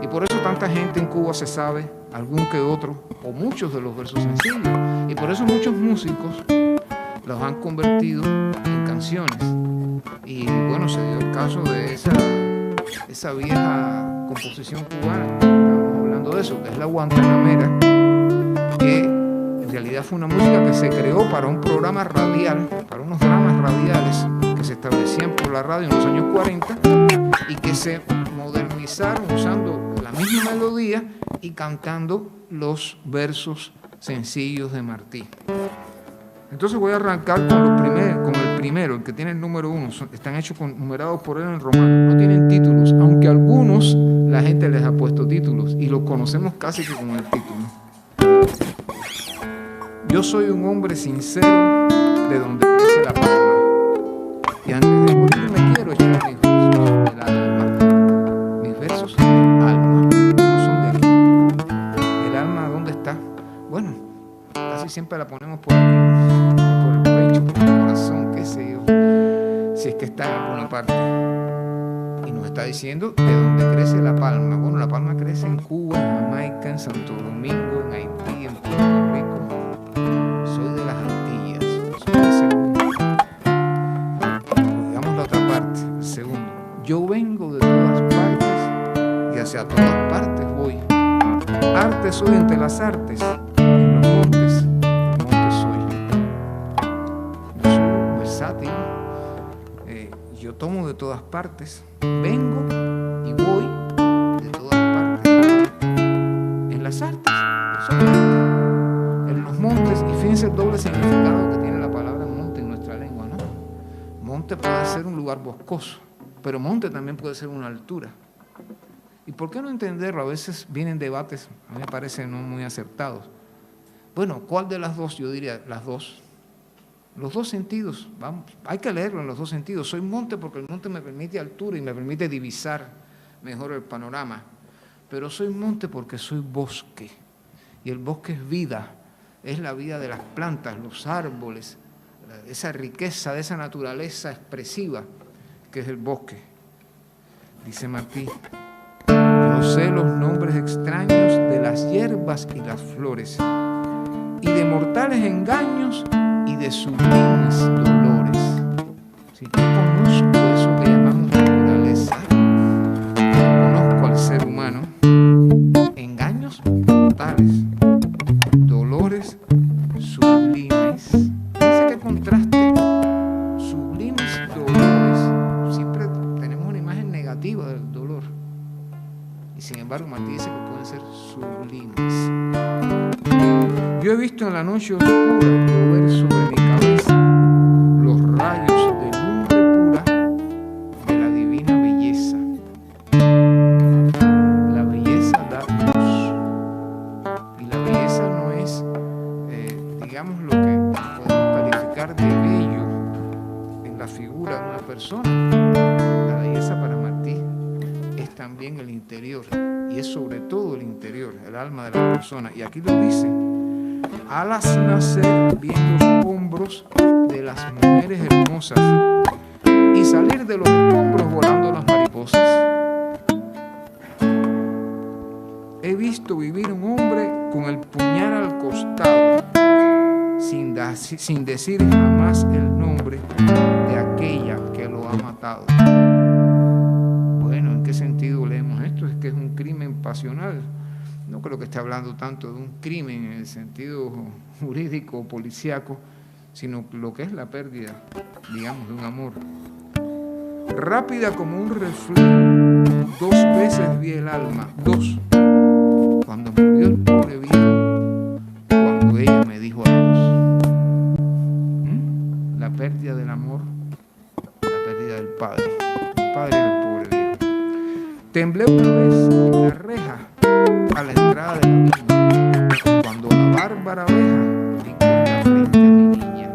Y por eso tanta gente en Cuba se sabe algún que otro, o muchos de los versos sencillos, y por eso muchos músicos los han convertido en canciones. Y bueno, se dio el caso de esa vieja composición cubana, estamos hablando de eso, que es la Guantanamera, que en realidad fue una música que se creó para un programa radial, para unos dramas radiales que se establecían por la radio en los años 40 y que se modernizaron usando la misma melodía y cantando los versos sencillos de Martí. Entonces voy a arrancar con el primero, el que tiene el número 1. Están hechos numerados por él en romano. No tienen títulos, aunque algunos la gente les ha puesto títulos y los conocemos casi que con el título. Yo soy un hombre sincero de donde crece la palma. Y antes de morir me quiero echar mis versos del alma. Mis versos del alma, no son de aquí. ¿El alma dónde está? Bueno, casi siempre la ponemos por aquí, por el pecho, por el corazón, qué sé yo, si es que está en alguna parte. Y nos está diciendo de dónde crece la palma. Bueno, la palma crece en Cuba, en Jamaica, en Santo Domingo, en Haití, en Puerto Rico. Soy de las Antillas, soy del segundo. Digamos la otra parte, el segundo. Yo vengo de todas partes y hacia todas partes voy. Arte soy entre las artes. Yo tomo de todas partes, vengo y voy de todas partes. En las artes, solamente. En los montes, y fíjense el doble significado que tiene la palabra monte en nuestra lengua, ¿no? Monte puede ser un lugar boscoso, pero monte también puede ser una altura. ¿Y por qué no entenderlo? A veces vienen debates, a mí me parecen no muy acertados. Bueno, ¿cuál de las dos? Yo diría las dos. Los dos sentidos, vamos, hay que leerlo en los dos sentidos. Soy monte porque el monte me permite altura y me permite divisar mejor el panorama. Pero soy monte porque soy bosque. Y el bosque es vida, es la vida de las plantas, los árboles, esa riqueza de esa naturaleza expresiva que es el bosque. Dice Martí, yo sé los nombres extraños de las hierbas y las flores, y de mortales engaños y de sublimes dolores. Si yo conozco eso que llamamos naturaleza, conozco al ser humano, engaños mortales, dolores sublimes. Fíjense qué contraste, sublimes dolores. Siempre tenemos una imagen negativa pueden ser sublimes. Yo he visto en la noche oscura llover sobre mi cabeza los rayos de lumbre pura de la divina belleza. La belleza da luz. Y la belleza no es, digamos, lo que podemos calificar de bello en la figura de una persona. La belleza para Martí es también el interior, y es sobre todo el interior, el alma de la persona. Y aquí lo dice: alas nacer bien los hombros de las mujeres hermosas y salir de los hombros volando las mariposas. He visto vivir un hombre con el puñal al costado, sin decir jamás el nombre de aquella que lo ha matado. Bueno, ¿en qué sentido leemos esto? Es que es un crimen pasional. No creo que esté hablando tanto de un crimen en el sentido jurídico o policíaco, sino lo que es la pérdida, digamos, de un amor. Rápida como un reflejo, 2 veces vi el alma, 2. Cuando murió el pobre viejo, cuando ella me dijo adiós. La pérdida del amor, la pérdida del padre, el padre del pobre viejo. Temblé una vez en la reja a la entrada de la viña, cuando la bárbara abeja brincó en la frente a mi niña.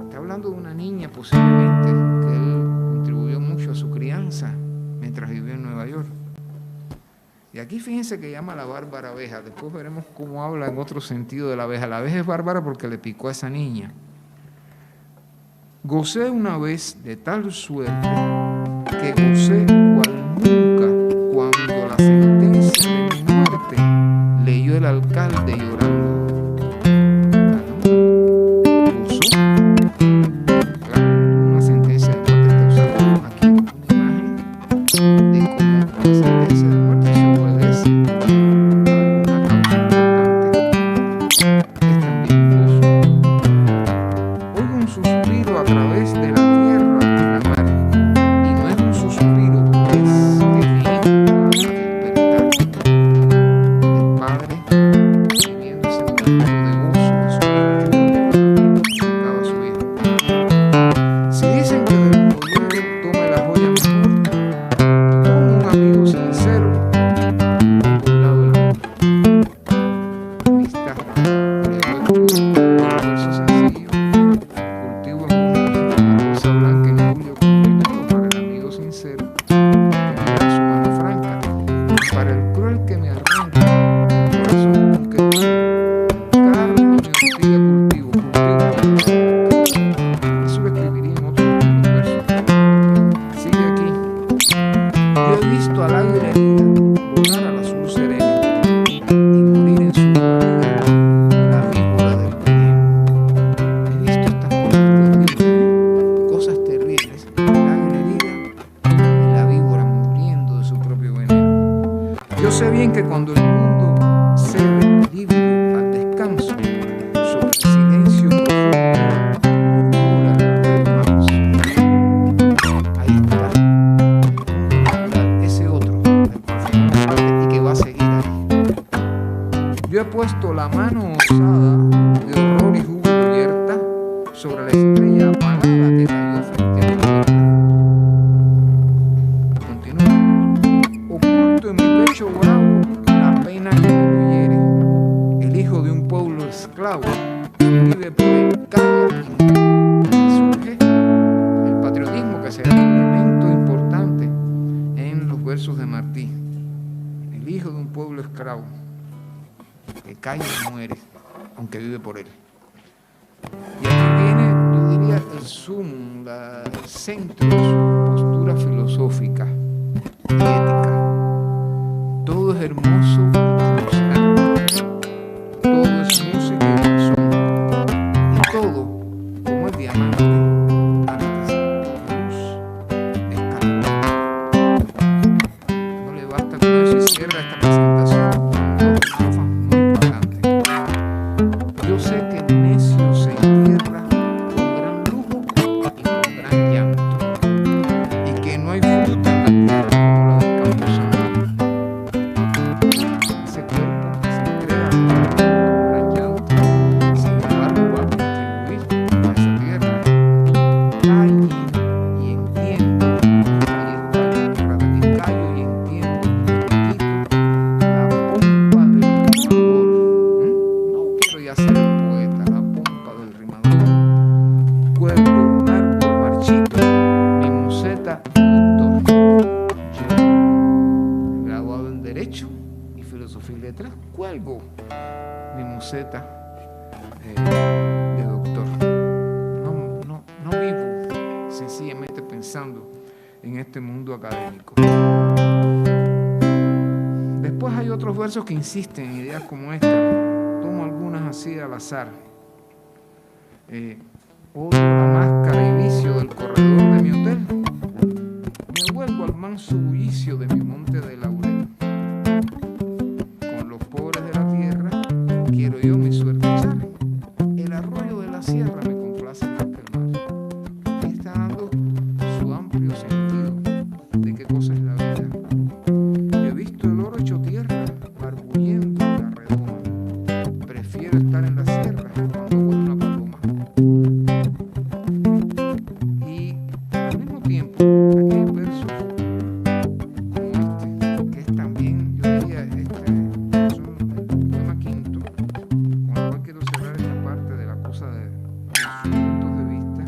Está hablando de una niña posiblemente que él contribuyó mucho a su crianza mientras vivió en Nueva York. Y aquí fíjense que llama a la bárbara abeja. Después veremos cómo habla en otro sentido de la abeja. La abeja es bárbara porque le picó a esa niña. Gocé una vez de tal suerte que gocé cual nunca cuando la sentencia de mi muerte leyó el alcalde llorando. Gozó. Claro, una sentencia de muerte está usando aquí una imagen de cómo la sentencia de muerte se obedece a una causa importante, que es también gozo. Oigo un suspiro a través de la tierra y la mar, y no es un suspiro, es que mi hija va a despertar. El padre viviendo ese momento de gozo, de su que acaba su hijo. Si dicen que del joyero tome la joya mejor, tomo un amigo sincero por un lado del amor. Amistad, verso sencillo, cultivo en una rosa blanca en julio combinado para el amigo sincero que me da su mano franca, y para el cruel que me arranca el corazón con que cargo mi ortiga cultivo. Eso lo escribiría en otros versos. Sigue aquí. Yo he visto al águila herida volar al azul sereno y morir en su barriga la víbora del veneno. He visto estas cosas terribles, el águila herida y la víbora muriendo de su propio veneno. Yo sé bien que cuando el mundo cede lívido al descanso, sobre el silencio profundo murmura el manso. Ahí está el mundo natural, ese otro, el cual y que va a seguir ahí. Yo he puesto la mano osada de horror y júbilo yerta sobre la estrella apagada que cayó frente a mi tierra. Continúa. Oculto en mi pecho bravo la pena que me lo hiere. El hijo de un pueblo esclavo vive por el calla y surge el patriotismo, que será un elemento importante en los versos de Martí. El hijo de un pueblo esclavo que calla y muere, aunque vive por él. Y aquí viene, yo diría, el sumum, el centro de su postura filosófica y ética. Todo es hermoso y constante, todo es música y razón, y todo, como el diamante, antes luz, es calor. No le basta con eso y cierra esta presentación con dos estrofas muy importantes. Yo sé que el necio se entierra con gran lujo y con gran llanto, y que no hay fruta en la tierra como la del campo santo. filetras, cuelgo mi museta de doctor. No vivo sencillamente pensando en este mundo académico. Después hay otros versos que insisten en ideas como esta. Tomo algunas así al azar. Odio la máscara y vicio del corredor de mi hotel. Me vuelvo al manso bullicio de mi monte de laurel. Con los pobres de la tierra quiero yo mi suerte echar. El arroyo de la sierra me complace más que el mar. Ahí está dando su amplio sentido de qué cosa es la vida. Yo he visto el oro hecho tierra, barbullendo en la redoma. Prefiero estar en la sierra cuando vuela una paloma. Y al mismo tiempo, aquí hay versos como este, que es también, yo diría, el poema quinto, con el cual quiero cerrar esta parte de la cosa de los puntos de vista,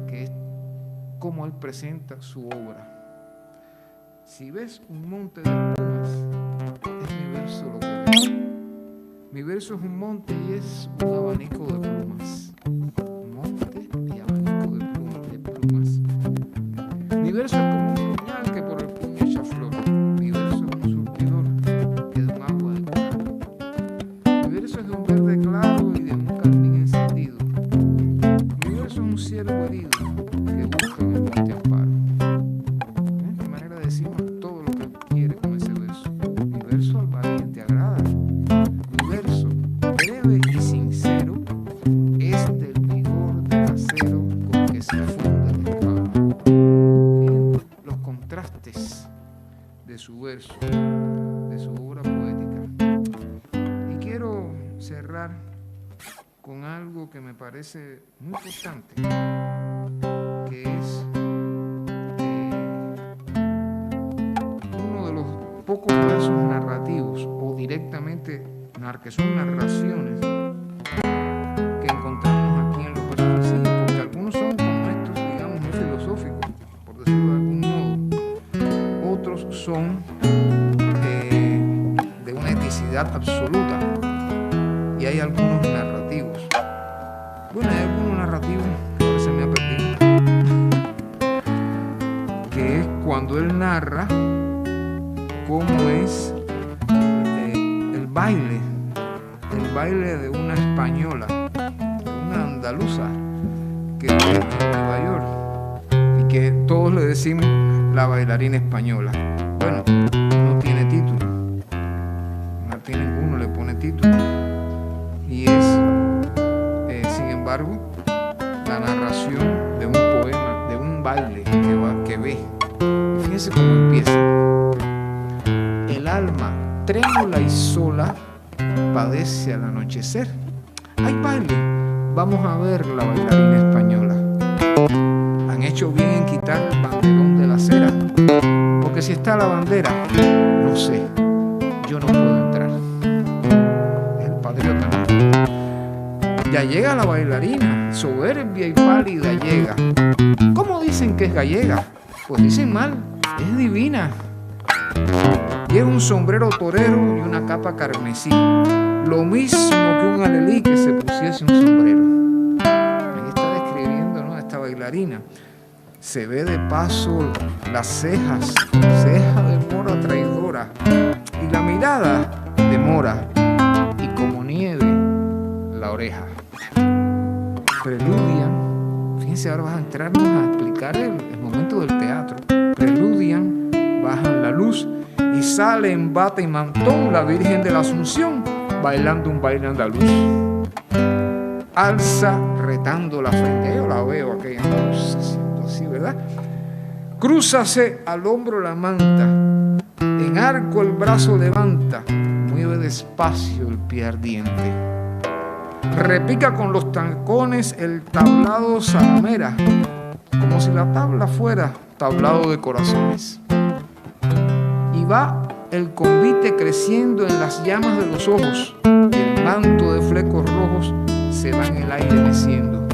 que es cómo él presenta su obra. Si ves un monte de espumas, es mi verso lo que ves. Mi verso es un monte y es un abanico de plumas. Un monte y abanico de plumas. Mi verso es como un puñal que por el puño echa flor. Mi verso es un surtidor que de un agua de coral. Mi verso es de un verde claro y de un carmín encendido. Mi verso es un ciervo herido que busca en el monte amparo. De manera decimos todo lo que quiere con ese verso. Mi verso al valiente agrada. Mi verso, breve y sincero, es del vigor del acero con que se funde la espada. Miren los contrastes de su verso, de su obra poética. Y quiero cerrar con algo que me parece muy importante, que es uno de los pocos versos narrativos o directamente que son narraciones que encontramos aquí en los versos sencillos, porque algunos son como estos, digamos, muy filosóficos, por decirlo de algún modo. Otros son de una eticidad absoluta y hay algunos narrativos. Bueno, hay algunos narrativos que ahora se me ha perdido, que es cuando él narra cómo es el baile de una española, de una andaluza que vive en Nueva York y que todos le decimos la bailarina española. Bueno, no tiene título, Martín ninguno le pone título y es sin embargo la narración de un poema, de un baile que ve. Y fíjense cómo empieza. El alma trémula y sola padece al anochecer. Hay baile, vamos a ver la bailarina española. Han hecho bien en quitar el banderón de la acera, porque si está la bandera, no sé, yo no puedo entrar. Es el patriota, ¿no? Ya llega la bailarina, soberbia y pálida llega. ¿Cómo dicen que es gallega? Pues dicen mal, es divina. Lleva un sombrero torero y una capa carmesí, lo mismo que un alelí que se pusiese un sombrero. Ahí está describiendo, ¿no?, a esta bailarina. Se ve de paso las cejas, ceja de mora traidora, y la mirada de mora, y como nieve la oreja. Preludian, fíjense, ahora vas a entrarnos a explicar el momento del teatro. Preludian, bajan la luz y sale en bata y mantón la Virgen de la Asunción bailando un baile andaluz. Alza retando la frente, yo la veo aquella haciendo así, ¿verdad? Crúzase al hombro la manta, en arco el brazo levanta, mueve despacio el pie ardiente. Repica con los tacones el tablado salamera, como si la tabla fuera tablado de corazones. Y va el convite creciendo en las llamas de los ojos, y el manto de flecos rojos se va en el aire meciendo.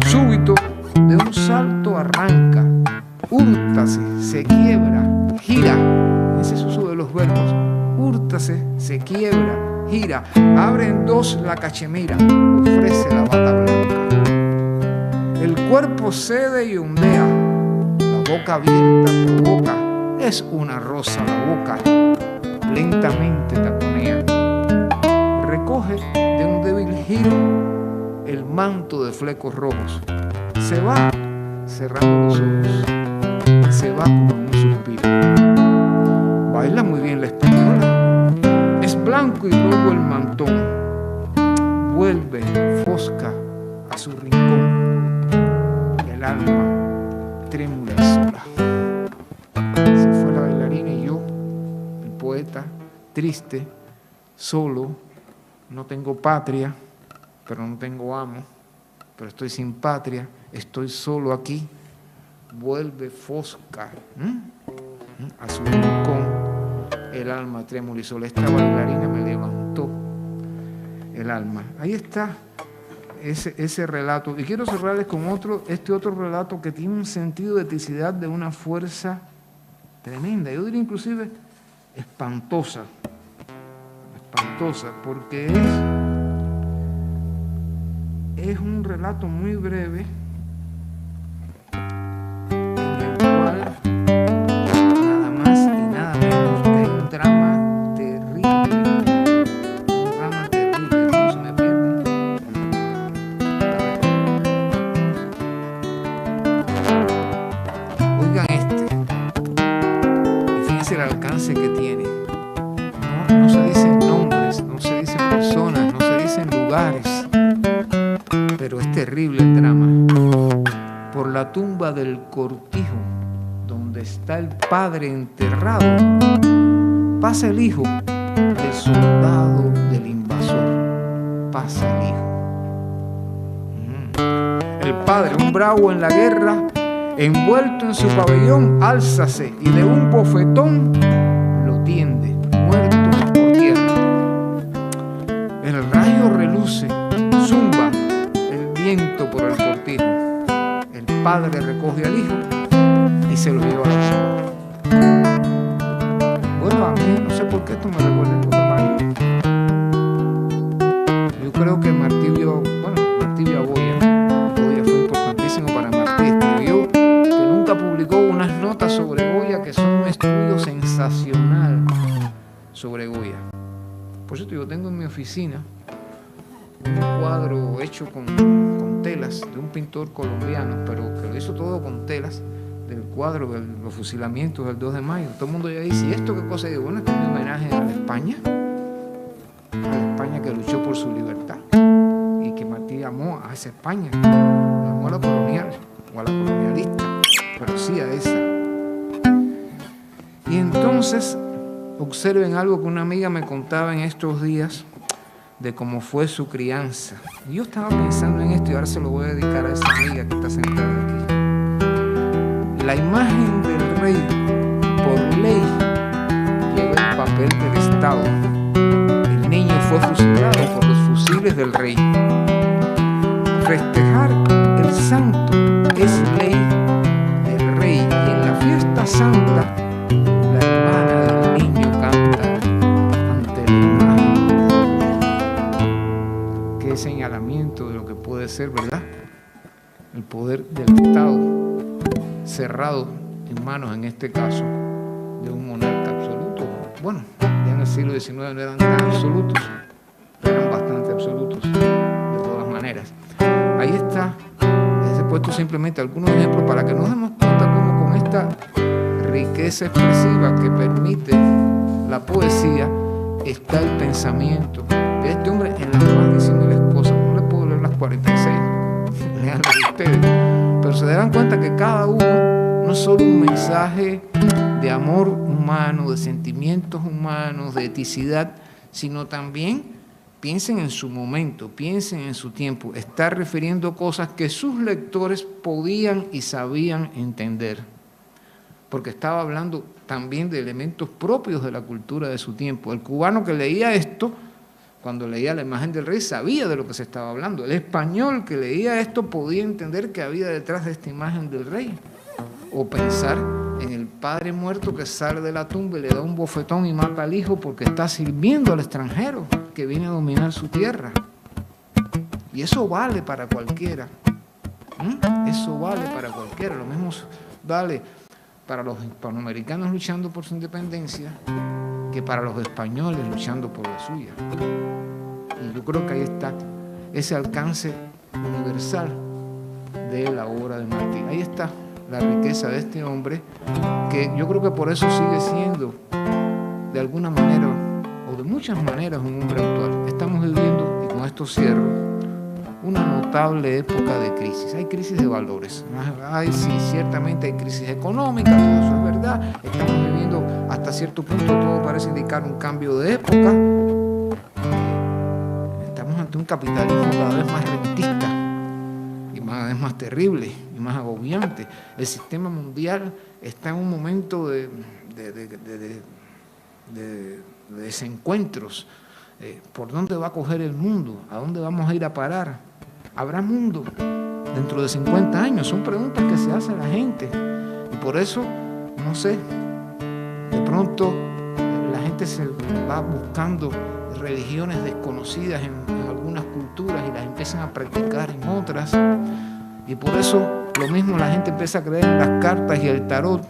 Súbito, de un salto arranca, húrtase, se quiebra, gira, ese es uso de los verbos, ajuéstase, se quiebra, gira, abre en dos la cachemira, ofrece la bata blanca. El cuerpo cede y ondea, la boca abierta provoca, es una rosa la boca, lentamente taconea. Recoge de un débil giro el manto de flecos rojos, se va cerrando los ojos, se va como un suspiro. Baila muy bien la española, es blanco y rojo el mantón, vuelve fosca a su rincón, el alma trémula y sola. Se fue la bailarina y yo, el poeta, triste, solo, no tengo patria, pero no tengo amo, pero estoy sin patria, estoy solo aquí, vuelve fosca a su rincón, el alma trémula y sola. Esta bailarina me levantó el alma. Ahí está ese relato. Y quiero cerrarles con este otro relato que tiene un sentido de eticidad, de una fuerza tremenda. Yo diría inclusive espantosa, porque es un relato muy breve en el cual nada más y nada menos que hay un drama terrible, no se me pierde. Oigan y fíjense el alcance que tiene. No se dicen nombres, no se dicen personas, no se dicen lugares, pero es terrible el drama. Por la tumba del cortijo, donde está el padre enterrado, pasa el hijo del soldado del invasor, pasa el hijo. El padre, un bravo en la guerra, envuelto en su pabellón, álzase y de un bofetón lo tiende, muerto por tierra. El rayo reluce, zumba el viento por el cortijo. El padre recoge al hijo y se lo lleva a la ciudad. Bueno, a mí no sé por qué esto me recuerda el Poema Mario. Yo creo que Martí Aboya fue importantísimo para Martí. Escribió que nunca publicó unas notas sobre Goya que son un estudio sensacional sobre Goya. Por cierto, yo tengo en mi oficina un cuadro hecho con telas de un pintor colombiano, pero que lo hizo todo con telas, del cuadro de los fusilamientos del 2 de mayo. Todo el mundo ya dice, ¿y esto qué cosa? Y digo, bueno, es que es un homenaje a la España que luchó por su libertad y que Martí amó a esa España, no amó a la colonial o a la colonialista, pero sí a esa. Y entonces observen algo que una amiga me contaba en estos días de cómo fue su crianza. Y yo estaba pensando en esto y ahora se lo voy a dedicar a esa amiga que está sentada aquí. La imagen del rey, por ley, lleva el papel del Estado. El niño fue fusilado por los fusiles del rey. Festejar el santo es ley del rey. Y en la fiesta santa, la hermana del niño canta ante la imagen. Qué señalamiento de lo que puede ser, ¿verdad? El poder del Estado cerrado en manos, en este caso, de un monarca absoluto. Bueno, ya en el siglo XIX no eran tan absolutos, pero eran bastante absolutos, de todas maneras. Ahí está, les he puesto simplemente algunos ejemplos para que nos demos cuenta cómo con esta riqueza expresiva que permite la poesía está el pensamiento de este hombre en las más disímiles cosas. No les puedo leer las 46, leanlas ustedes, pero se darán cuenta que cada uno no es solo un mensaje de amor humano, de sentimientos humanos, de eticidad, sino también piensen en su momento, piensen en su tiempo, está refiriendo cosas que sus lectores podían y sabían entender, porque estaba hablando también de elementos propios de la cultura de su tiempo. El cubano que leía esto, cuando leía la imagen del rey, sabía de lo que se estaba hablando. El español que leía esto podía entender que había detrás de esta imagen del rey, o pensar en el padre muerto que sale de la tumba y le da un bofetón y mata al hijo porque está sirviendo al extranjero que viene a dominar su tierra. Y eso vale para cualquiera. Eso vale para cualquiera. Lo mismo vale para los hispanoamericanos luchando por su independencia que para los españoles luchando por la suya. Y yo creo que ahí está ese alcance universal de la obra de Martí. Ahí está la riqueza de este hombre, que yo creo que por eso sigue siendo, de alguna manera, o de muchas maneras, un hombre actual. Estamos viviendo, y con esto cierro, una notable época de crisis. Hay crisis de valores. Sí, ciertamente hay crisis económica, todo eso es verdad. Estamos viviendo, hasta cierto punto, todo parece indicar un cambio de época. Estamos ante un capitalismo cada vez más rentista y cada vez más terrible y más agobiante. El sistema mundial está en un momento de desencuentros. ¿Por dónde va a coger el mundo? ¿A dónde vamos a ir a parar? ¿Habrá mundo dentro de 50 años? Son preguntas que se hace la gente. Y por eso, no sé, de pronto la gente se va buscando religiones desconocidas en algunas culturas y las empiezan a practicar en otras. Y por eso lo mismo la gente empieza a creer en las cartas y el tarot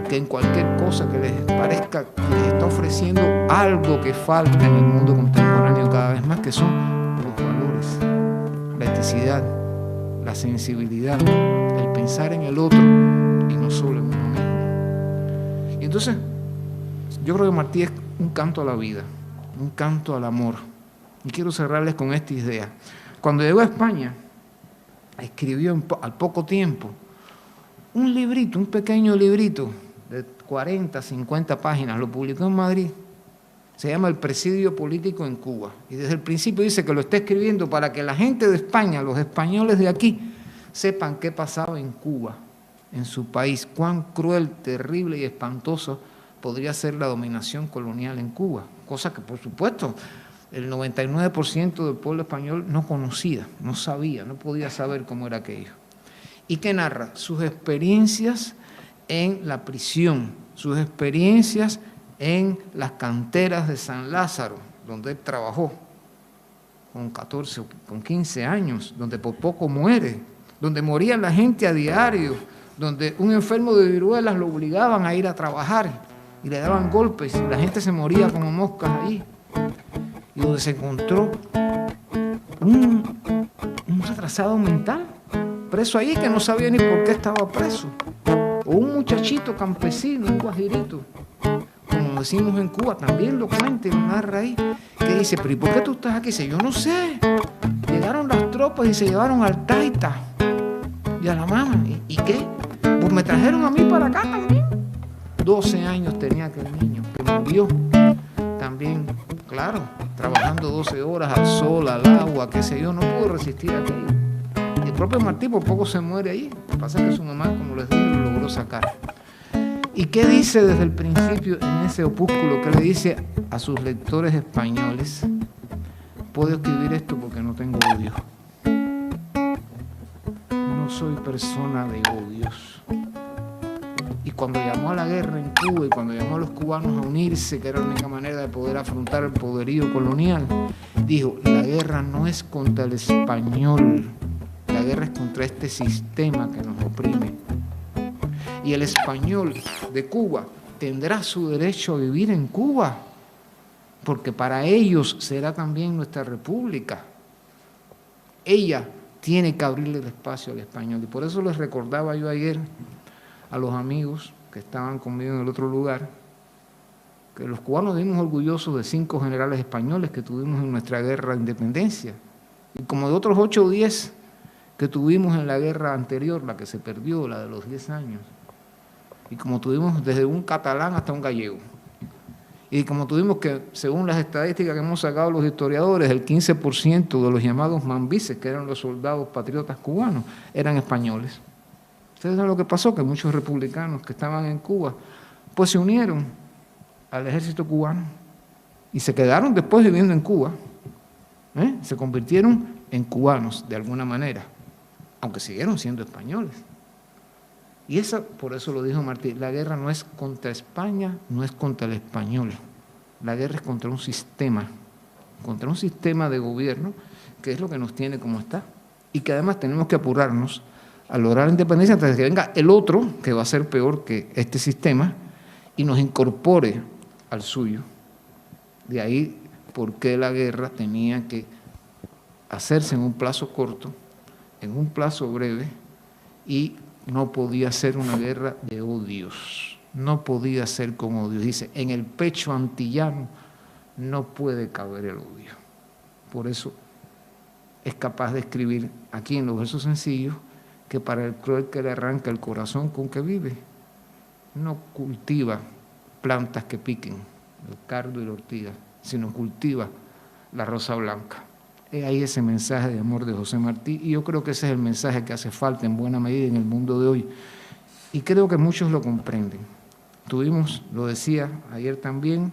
que en cualquier cosa que les parezca que les está ofreciendo algo que falta en el mundo contemporáneo cada vez más, que son los valores, la eticidad, la sensibilidad, el pensar en el otro y no solo en uno mismo. Y entonces yo creo que Martí es un canto a la vida, un canto al amor. Y quiero cerrarles con esta idea. Cuando llegó a España, escribió al poco tiempo un librito, un pequeño librito de 40, 50 páginas, lo publicó en Madrid. Se llama El presidio político en Cuba. Y desde el principio dice que lo está escribiendo para que la gente de España, los españoles de aquí, sepan qué pasaba en Cuba, en su país, cuán cruel, terrible y espantoso podría ser la dominación colonial en Cuba. Cosa que, por supuesto, el 99% del pueblo español no conocía, no sabía, no podía saber cómo era aquello. Y que narra sus experiencias en la prisión, sus experiencias en las canteras de San Lázaro, donde él trabajó con 14 o con 15 años, donde por poco muere, donde moría la gente a diario, donde un enfermo de viruelas lo obligaban a ir a trabajar y le daban golpes y la gente se moría como moscas ahí. Y donde se encontró un retrasado mental, preso ahí que no sabía ni por qué estaba preso, o un muchachito campesino, un guajirito, como decimos en Cuba, también lo cuenta y lo narra ahí, que dice, pero ¿y por qué tú estás aquí? Dice, yo no sé, llegaron las tropas y se llevaron al taita y a la mamá. ¿Y qué? Pues me trajeron a mí para acá también. 12 años tenía aquel niño, que murió también, claro, trabajando 12 horas al sol, al agua, qué sé yo, no pudo resistir a aquello. El propio Martí por poco se muere ahí. Lo que pasa es que su mamá, como les digo, lo logró sacar. ¿Y qué dice desde el principio en ese opúsculo? ¿Qué le dice a sus lectores españoles? Puedo escribir esto porque no tengo odio. No soy persona de odios. Y cuando llamó a la guerra en Cuba y cuando llamó a los cubanos a unirse, que era la única manera de poder afrontar el poderío colonial, dijo, la guerra no es contra el español, la guerra es contra este sistema que nos oprime. Y el español de Cuba tendrá su derecho a vivir en Cuba, porque para ellos será también nuestra república. Ella tiene que abrirle el espacio al español. Y por eso les recordaba yo ayer a los amigos que estaban conmigo en el otro lugar, que los cubanos vivimos orgullosos de 5 generales españoles que tuvimos en nuestra guerra de independencia, y como de otros 8 o 10 que tuvimos en la guerra anterior, la que se perdió, la de los 10 años, y como tuvimos desde un catalán hasta un gallego, y como tuvimos que, según las estadísticas que hemos sacado los historiadores, el 15% de los llamados mambises, que eran los soldados patriotas cubanos, eran españoles. ¿Ustedes saben lo que pasó? Que muchos republicanos que estaban en Cuba, pues se unieron al ejército cubano y se quedaron después viviendo en Cuba. Se convirtieron en cubanos de alguna manera, aunque siguieron siendo españoles. Y por eso lo dijo Martí, la guerra no es contra España, no es contra el español. La guerra es contra un sistema de gobierno que es lo que nos tiene como está. Y que además tenemos que apurarnos a lograr la independencia antes de que venga el otro, que va a ser peor que este sistema, y nos incorpore al suyo. De ahí por qué la guerra tenía que hacerse en un plazo corto, en un plazo breve, y no podía ser una guerra de odios, no podía ser con odio. Dice, en el pecho antillano no puede caber el odio. Por eso es capaz de escribir aquí en los versos sencillos que para el cruel que le arranca el corazón con que vive, no cultiva plantas que piquen, el cardo y la ortiga, sino cultiva la rosa blanca. Es ahí ese mensaje de amor de José Martí, y yo creo que ese es el mensaje que hace falta en buena medida en el mundo de hoy, y creo que muchos lo comprenden. Tuvimos, lo decía ayer también,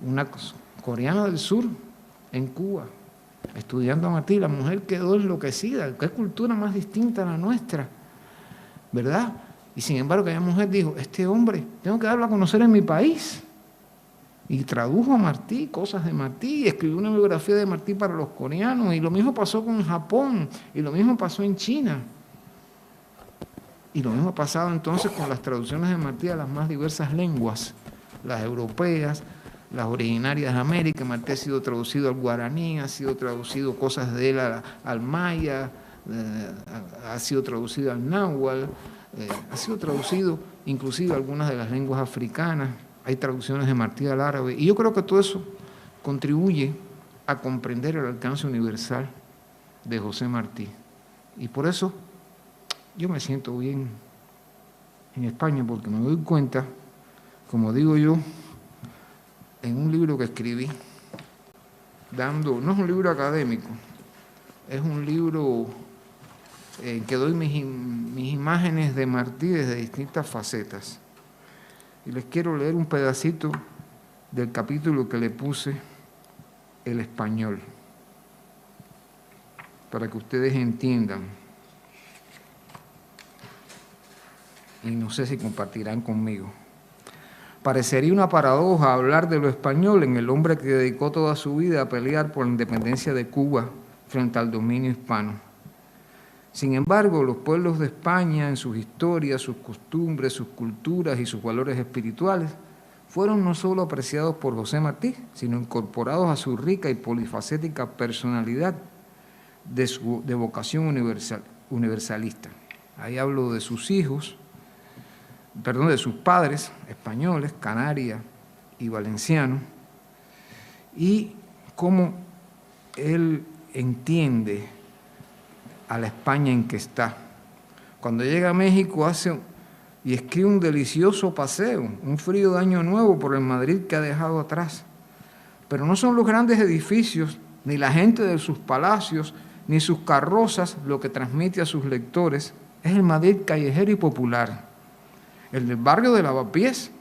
una coreana del sur en Cuba, estudiando a Martí. La mujer quedó enloquecida. ¿Qué cultura más distinta a la nuestra? ¿Verdad? Y sin embargo, aquella mujer dijo, este hombre, tengo que darlo a conocer en mi país. Y tradujo a Martí, cosas de Martí, y escribió una biografía de Martí para los coreanos, y lo mismo pasó con Japón, y lo mismo pasó en China. Y lo mismo ha pasado entonces con las traducciones de Martí a las más diversas lenguas, las europeas, las originarias de América. Martí ha sido traducido al guaraní, ha sido traducido cosas de él al maya, ha sido traducido al náhuatl, ha sido traducido inclusive a algunas de las lenguas africanas. Hay traducciones de Martí al árabe, y yo creo que todo eso contribuye a comprender el alcance universal de José Martí. Y por eso yo me siento bien en España, porque me doy cuenta, como digo yo, en un libro que escribí, no es un libro académico, es un libro en que doy mis imágenes de Martí desde distintas facetas. Y les quiero leer un pedacito del capítulo que le puse El español, para que ustedes entiendan. Y no sé si compartirán conmigo. Parecería una paradoja hablar de lo español en el hombre que dedicó toda su vida a pelear por la independencia de Cuba frente al dominio hispano. Sin embargo, los pueblos de España, en sus historias, sus costumbres, sus culturas y sus valores espirituales, fueron no solo apreciados por José Martí, sino incorporados a su rica y polifacética personalidad de vocación universalista. Ahí hablo de sus hijos, de sus padres españoles, canaria y valenciano, y cómo él entiende a la España en que está. Cuando llega a México y escribe un delicioso paseo, un frío de Año Nuevo por el Madrid que ha dejado atrás. Pero no son los grandes edificios, ni la gente de sus palacios, ni sus carrozas lo que transmite a sus lectores, es el Madrid callejero y popular, el del barrio de Lavapiés,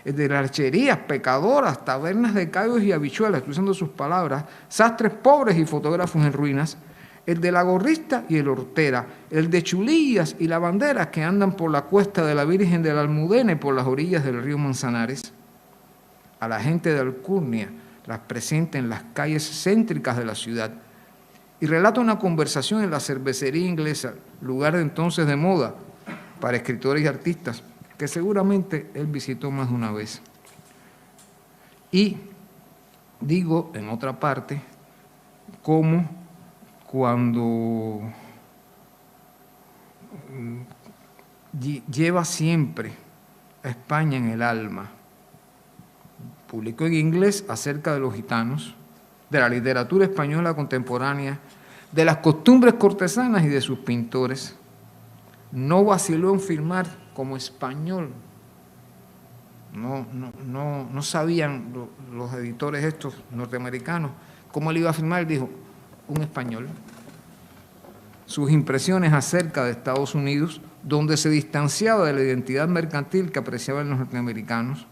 el de las archerías, pecadoras, tabernas de callos y habichuelas, usando sus palabras, sastres pobres y fotógrafos en ruinas, el de la gorrista y el hortera, el de chulillas y lavanderas que andan por la cuesta de la Virgen de la Almudena y por las orillas del río Manzanares. A la gente de Alcurnia las presenta en las calles céntricas de la ciudad y relata una conversación en la cervecería inglesa, lugar entonces de moda para escritores y artistas, que seguramente él visitó más de una vez. Y digo, en otra parte, cómo cuando lleva siempre a España en el alma. Publicó en inglés acerca de los gitanos, de la literatura española contemporánea, de las costumbres cortesanas y de sus pintores. No vaciló en firmar como español. No sabían los editores estos norteamericanos cómo él iba a firmar. Él dijo, un español. Sus impresiones acerca de Estados Unidos, donde se distanciaba de la identidad mercantil que apreciaban los norteamericanos.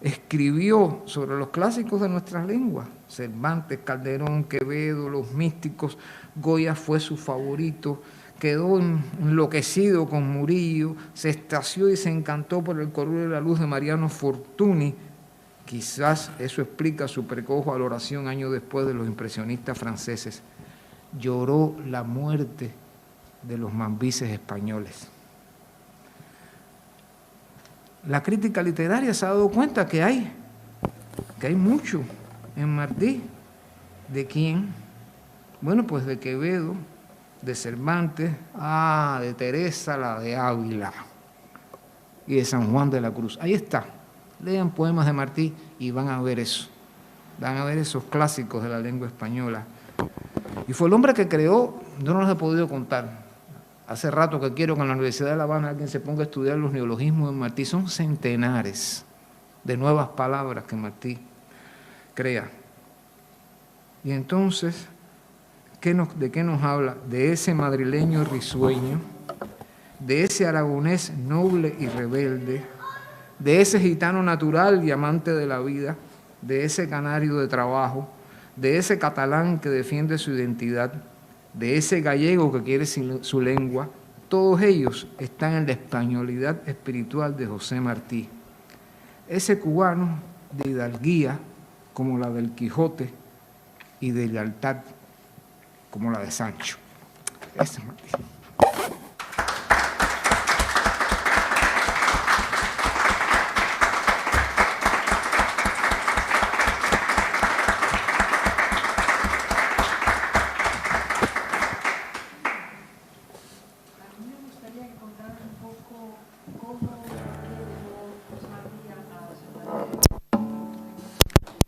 Escribió sobre los clásicos de nuestras lenguas, Cervantes, Calderón, Quevedo, los místicos. Goya fue su favorito, quedó enloquecido con Murillo, se extasió y se encantó por el color de la luz de Mariano Fortuny. Quizás eso explica su precoz valoración años después de los impresionistas franceses. Lloró la muerte de los mambises españoles. La crítica literaria se ha dado cuenta que hay mucho en Martí. ¿De quién? Bueno, pues de Quevedo, de Cervantes, de Teresa, la de Ávila y de San Juan de la Cruz. Ahí está. Lean poemas de Martí y van a ver eso. Van a ver esos clásicos de la lengua española. Y fue el hombre que creó, yo no los he podido contar. Hace rato que quiero que en la Universidad de La Habana alguien se ponga a estudiar los neologismos de Martí. Son centenares de nuevas palabras que Martí crea. Y entonces, ¿de qué nos habla? De ese madrileño risueño, de ese aragonés noble y rebelde, de ese gitano natural y amante de la vida, de ese canario de trabajo, de ese catalán que defiende su identidad, de ese gallego que quiere su lengua. Todos ellos están en la españolidad espiritual de José Martí. Ese cubano de hidalguía como la del Quijote y de lealtad como la de Sancho. Ese es Martí.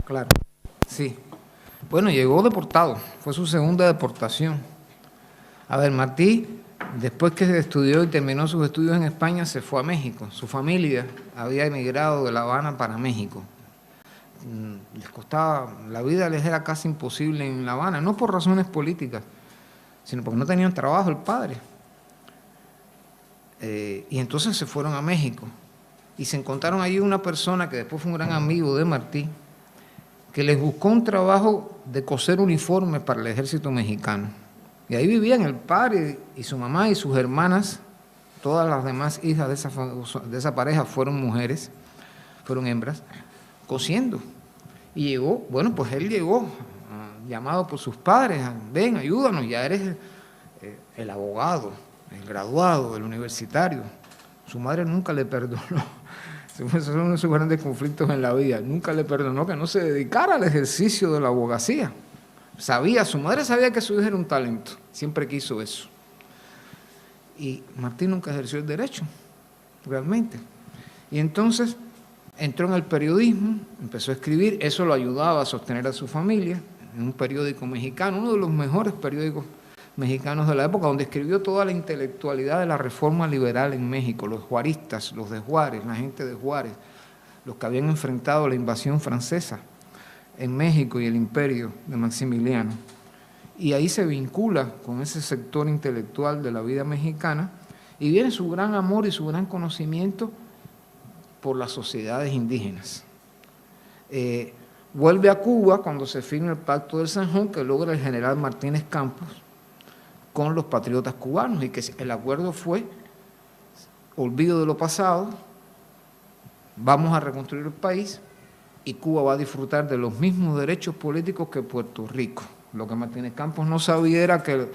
Claro, sí. Bueno, llegó deportado, fue su segunda deportación. A ver, Martí, después que estudió y terminó sus estudios en España, se fue a México. Su familia había emigrado de La Habana para México. Les costaba, la vida les era casi imposible en La Habana, no por razones políticas, sino porque no tenían trabajo el padre. Y entonces se fueron a México y se encontraron allí una persona que después fue un gran amigo de Martí, que les buscó un trabajo de coser uniformes para el ejército mexicano. Y ahí vivían el padre y su mamá y sus hermanas. Todas las demás hijas de esa pareja fueron mujeres, fueron hembras, cosiendo. Y llegó, bueno, pues él llegó, llamado por sus padres, ven, ayúdanos, ya eres el abogado, el graduado, el universitario. Su madre nunca le perdonó. Esos son uno de sus grandes conflictos en la vida. Nunca le perdonó que no se dedicara al ejercicio de la abogacía. Su madre sabía que su hijo era un talento, siempre quiso eso. Y Martí nunca ejerció el derecho, realmente. Y entonces entró en el periodismo, empezó a escribir, eso lo ayudaba a sostener a su familia, en un periódico mexicano, uno de los mejores periódicos mexicanos de la época, donde escribió toda la intelectualidad de la reforma liberal en México, los juaristas, los de Juárez, la gente de Juárez, los que habían enfrentado la invasión francesa en México y el imperio de Maximiliano. Y ahí se vincula con ese sector intelectual de la vida mexicana y viene su gran amor y su gran conocimiento por las sociedades indígenas. Vuelve a Cuba cuando se firma el Pacto del Zanjón que logra el general Martínez Campos con los patriotas cubanos, y que el acuerdo fue olvido de lo pasado, vamos a reconstruir el país y Cuba va a disfrutar de los mismos derechos políticos que Puerto Rico. Lo que Martínez Campos no sabía era que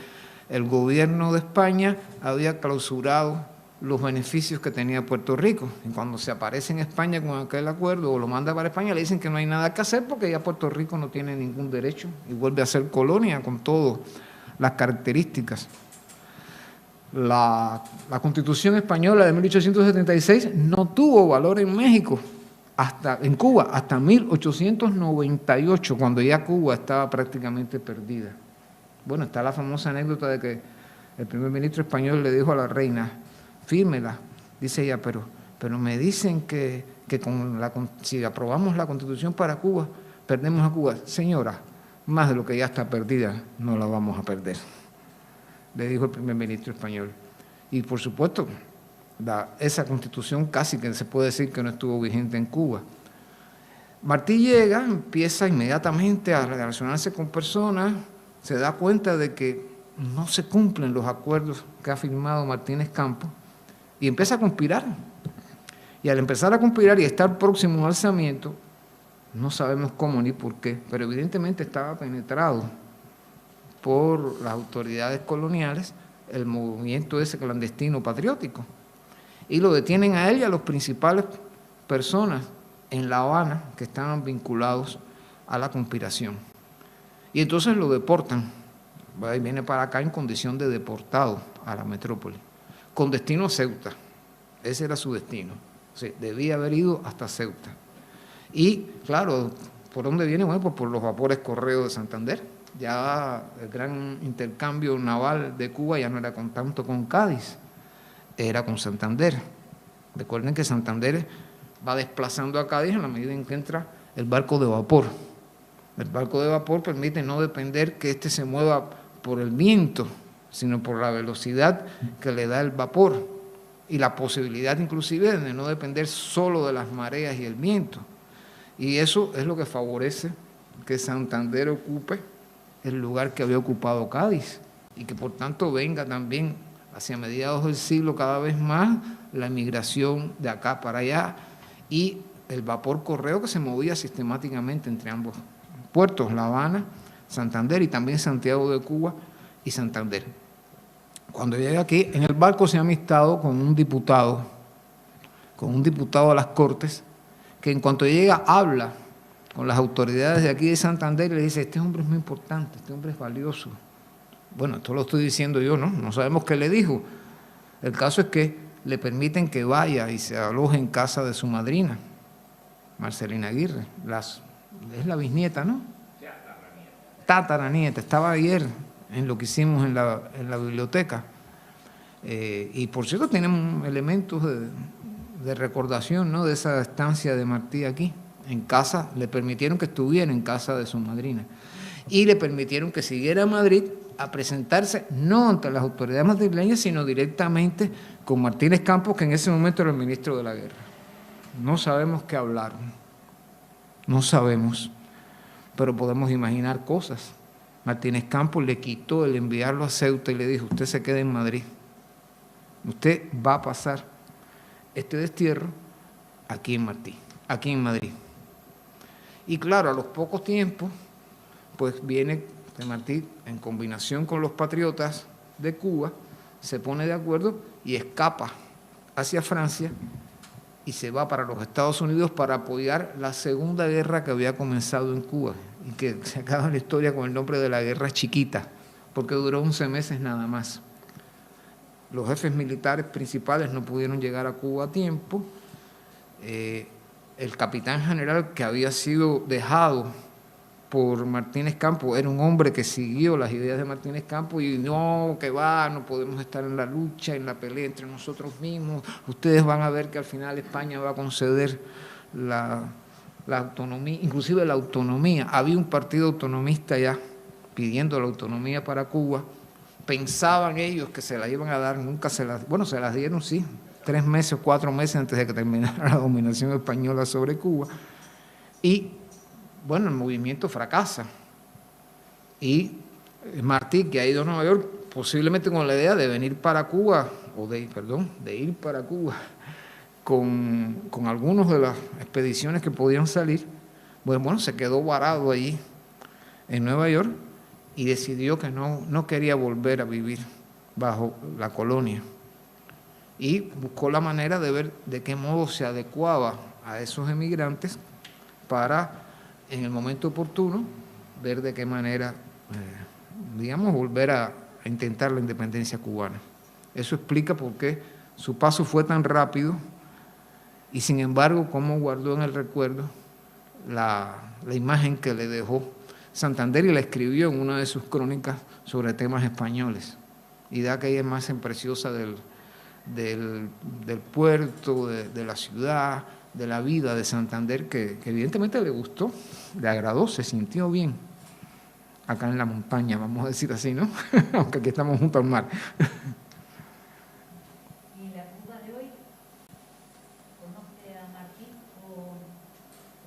el gobierno de España había clausurado los beneficios que tenía Puerto Rico. Y cuando se aparece en España con aquel acuerdo o lo manda para España, le dicen que no hay nada que hacer porque ya Puerto Rico no tiene ningún derecho y vuelve a ser colonia con todas las características. La Constitución española de 1876 no tuvo valor en México, en Cuba, hasta 1898, cuando ya Cuba estaba prácticamente perdida. Bueno, está la famosa anécdota de que el primer ministro español le dijo a la reina, fírmela. Dice ella, pero me dicen que si aprobamos la Constitución para Cuba, perdemos a Cuba. Señora, más de lo que ya está perdida, no la vamos a perder, le dijo el primer ministro español. Y por supuesto, esa Constitución casi que se puede decir que no estuvo vigente en Cuba. Martí llega, empieza inmediatamente a relacionarse con personas, se da cuenta de que no se cumplen los acuerdos que ha firmado Martínez Campos y empieza a conspirar. Y al empezar a conspirar y estar próximo a un alzamiento, no sabemos cómo ni por qué, pero evidentemente estaba penetrado por las autoridades coloniales el movimiento ese clandestino patriótico. Y lo detienen a él y a los principales personas en La Habana que estaban vinculados a la conspiración. Y entonces lo deportan. Viene para acá en condición de deportado a la metrópoli, con destino a Ceuta. Ese era su destino. O sea, debía haber ido hasta Ceuta. Y, claro, ¿por dónde viene? Bueno, pues por los vapores Correo de Santander. Ya el gran intercambio naval de Cuba ya no era tanto con Cádiz, era con Santander. Recuerden que Santander va desplazando a Cádiz en la medida en que entra el barco de vapor. El barco de vapor permite no depender que éste se mueva por el viento, sino por la velocidad que le da el vapor y la posibilidad inclusive de no depender solo de las mareas y el viento. Y eso es lo que favorece que Santander ocupe el lugar que había ocupado Cádiz y que por tanto venga también hacia mediados del siglo cada vez más la emigración de acá para allá y el vapor Correo que se movía sistemáticamente entre ambos puertos, La Habana, Santander y también Santiago de Cuba y Santander. Cuando llega aquí, en el barco se ha amistado con un diputado de las Cortes, que en cuanto llega habla con las autoridades de aquí de Santander y le dice, este hombre es muy importante, este hombre es valioso. Bueno, esto lo estoy diciendo yo, ¿no? No sabemos qué le dijo. El caso es que le permiten que vaya y se aloje en casa de su madrina, Marcelina Aguirre. Es la bisnieta, ¿no? Tataranieta. Estaba ayer en lo que hicimos en la biblioteca. Y por cierto, tienen elementos de recordación, ¿no?, de esa estancia de Martí aquí. En casa, le permitieron que estuviera en casa de su madrina. Y le permitieron que siguiera a Madrid a presentarse no ante las autoridades madrileñas, sino directamente con Martínez Campos, que en ese momento era el ministro de la Guerra. No sabemos qué hablaron, no sabemos, pero podemos imaginar cosas. Martínez Campos le quitó el enviarlo a Ceuta y le dijo, usted se queda en Madrid, usted va a pasar este destierro aquí en Madrid. Y claro, a los pocos tiempos, pues viene de Martí en combinación con los patriotas de Cuba, se pone de acuerdo y escapa hacia Francia y se va para los Estados Unidos para apoyar la Segunda Guerra que había comenzado en Cuba y que se acaba la historia con el nombre de la Guerra Chiquita, porque duró 11 meses nada más. Los jefes militares principales no pudieron llegar a Cuba a tiempo. El capitán general que había sido dejado por Martínez Campos era un hombre que siguió las ideas de Martínez Campos y no, que va, no podemos estar en la lucha, en la pelea entre nosotros mismos. Ustedes van a ver que al final España va a conceder la autonomía, inclusive la autonomía. Había un partido autonomista ya pidiendo la autonomía para Cuba. Pensaban ellos que se la iban a dar, nunca se las dieron, sí, 3 meses o 4 meses antes de que terminara la dominación española sobre Cuba. Y bueno, el movimiento fracasa. Y Martí, que ha ido a Nueva York, posiblemente con la idea de venir para Cuba, de ir para Cuba, con algunos de las expediciones que podían salir, bueno, se quedó varado allí en Nueva York y decidió que no quería volver a vivir bajo la colonia. Y buscó la manera de ver de qué modo se adecuaba a esos emigrantes para, en el momento oportuno, ver de qué manera, volver a intentar la independencia cubana. Eso explica por qué su paso fue tan rápido y, sin embargo, cómo guardó en el recuerdo la imagen que le dejó Santander y la escribió en una de sus crónicas sobre temas españoles. Y da aquella imagen preciosa del puerto, de la ciudad, de la vida de Santander, que evidentemente le gustó, le agradó, se sintió bien acá en la montaña, vamos a decir así, ¿no? Aunque aquí estamos junto al mar. ¿Y la Cuba de hoy conoce a Martí por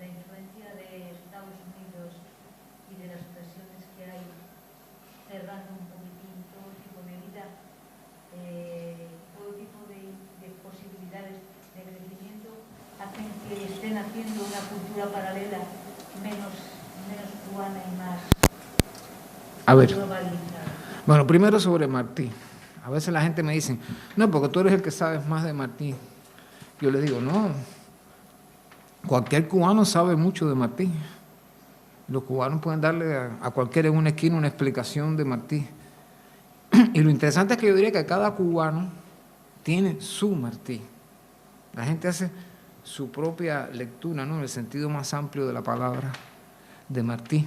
la influencia de Estados Unidos y de las presiones que hay, cerrando un poquitín todo naciendo una cultura paralela menos cubana y más globalizada? Bueno, primero sobre Martí. A veces la gente me dice, no, porque tú eres el que sabes más de Martí. Yo le digo, no, cualquier cubano sabe mucho de Martí. Los cubanos pueden darle a cualquiera en una esquina una explicación de Martí. Y lo interesante es que yo diría que cada cubano tiene su Martí. La gente hace su propia lectura, ¿no?, en el sentido más amplio de la palabra, de Martí.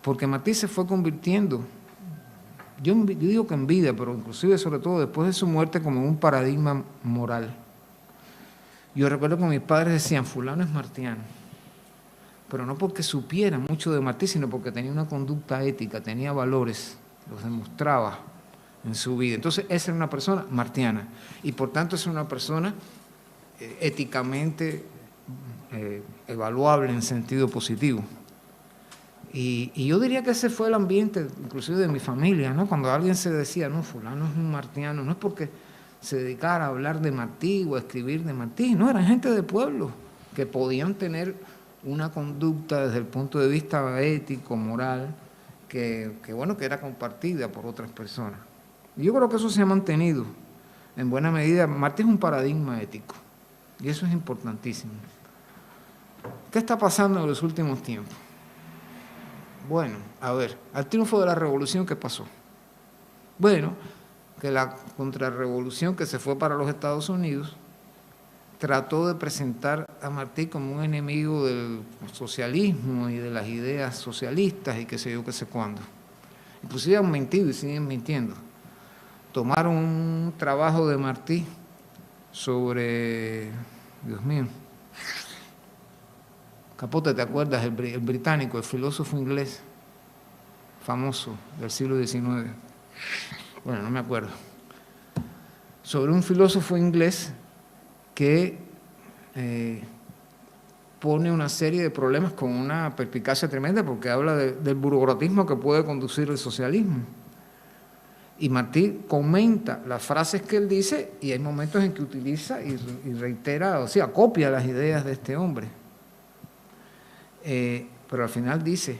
Porque Martí se fue convirtiendo, yo digo que en vida, pero inclusive sobre todo después de su muerte, como un paradigma moral. Yo recuerdo que mis padres decían, fulano es martiano, pero no porque supiera mucho de Martí, sino porque tenía una conducta ética, tenía valores, los demostraba en su vida. Entonces, esa era una persona martiana, y por tanto es una persona éticamente evaluable en sentido positivo. Y yo diría que ese fue el ambiente, inclusive de mi familia, ¿no? Cuando alguien se decía, no, fulano es un martiano, no es porque se dedicara a hablar de Martí o a escribir de Martí, no, eran gente de pueblo que podían tener una conducta desde el punto de vista ético, moral, que era compartida por otras personas. Y yo creo que eso se ha mantenido en buena medida. Martí es un paradigma ético, y eso es importantísimo. ¿Qué está pasando en los últimos tiempos? Bueno, a ver, al triunfo de la revolución, ¿qué pasó? Bueno, que la contrarrevolución que se fue para los Estados Unidos trató de presentar a Martí como un enemigo del socialismo y de las ideas socialistas y qué sé yo, qué sé cuándo. Inclusive han mentido y siguen mintiendo. Tomaron un trabajo de Martí sobre, Dios mío, Capote, ¿te acuerdas? El británico, el filósofo inglés famoso del siglo XIX. Bueno, no me acuerdo. Sobre un filósofo inglés que pone una serie de problemas con una perspicacia tremenda, porque habla del burocratismo que puede conducir el socialismo. Y Martí comenta las frases que él dice, y hay momentos en que utiliza y reitera, o sea, copia las ideas de este hombre. Pero al final dice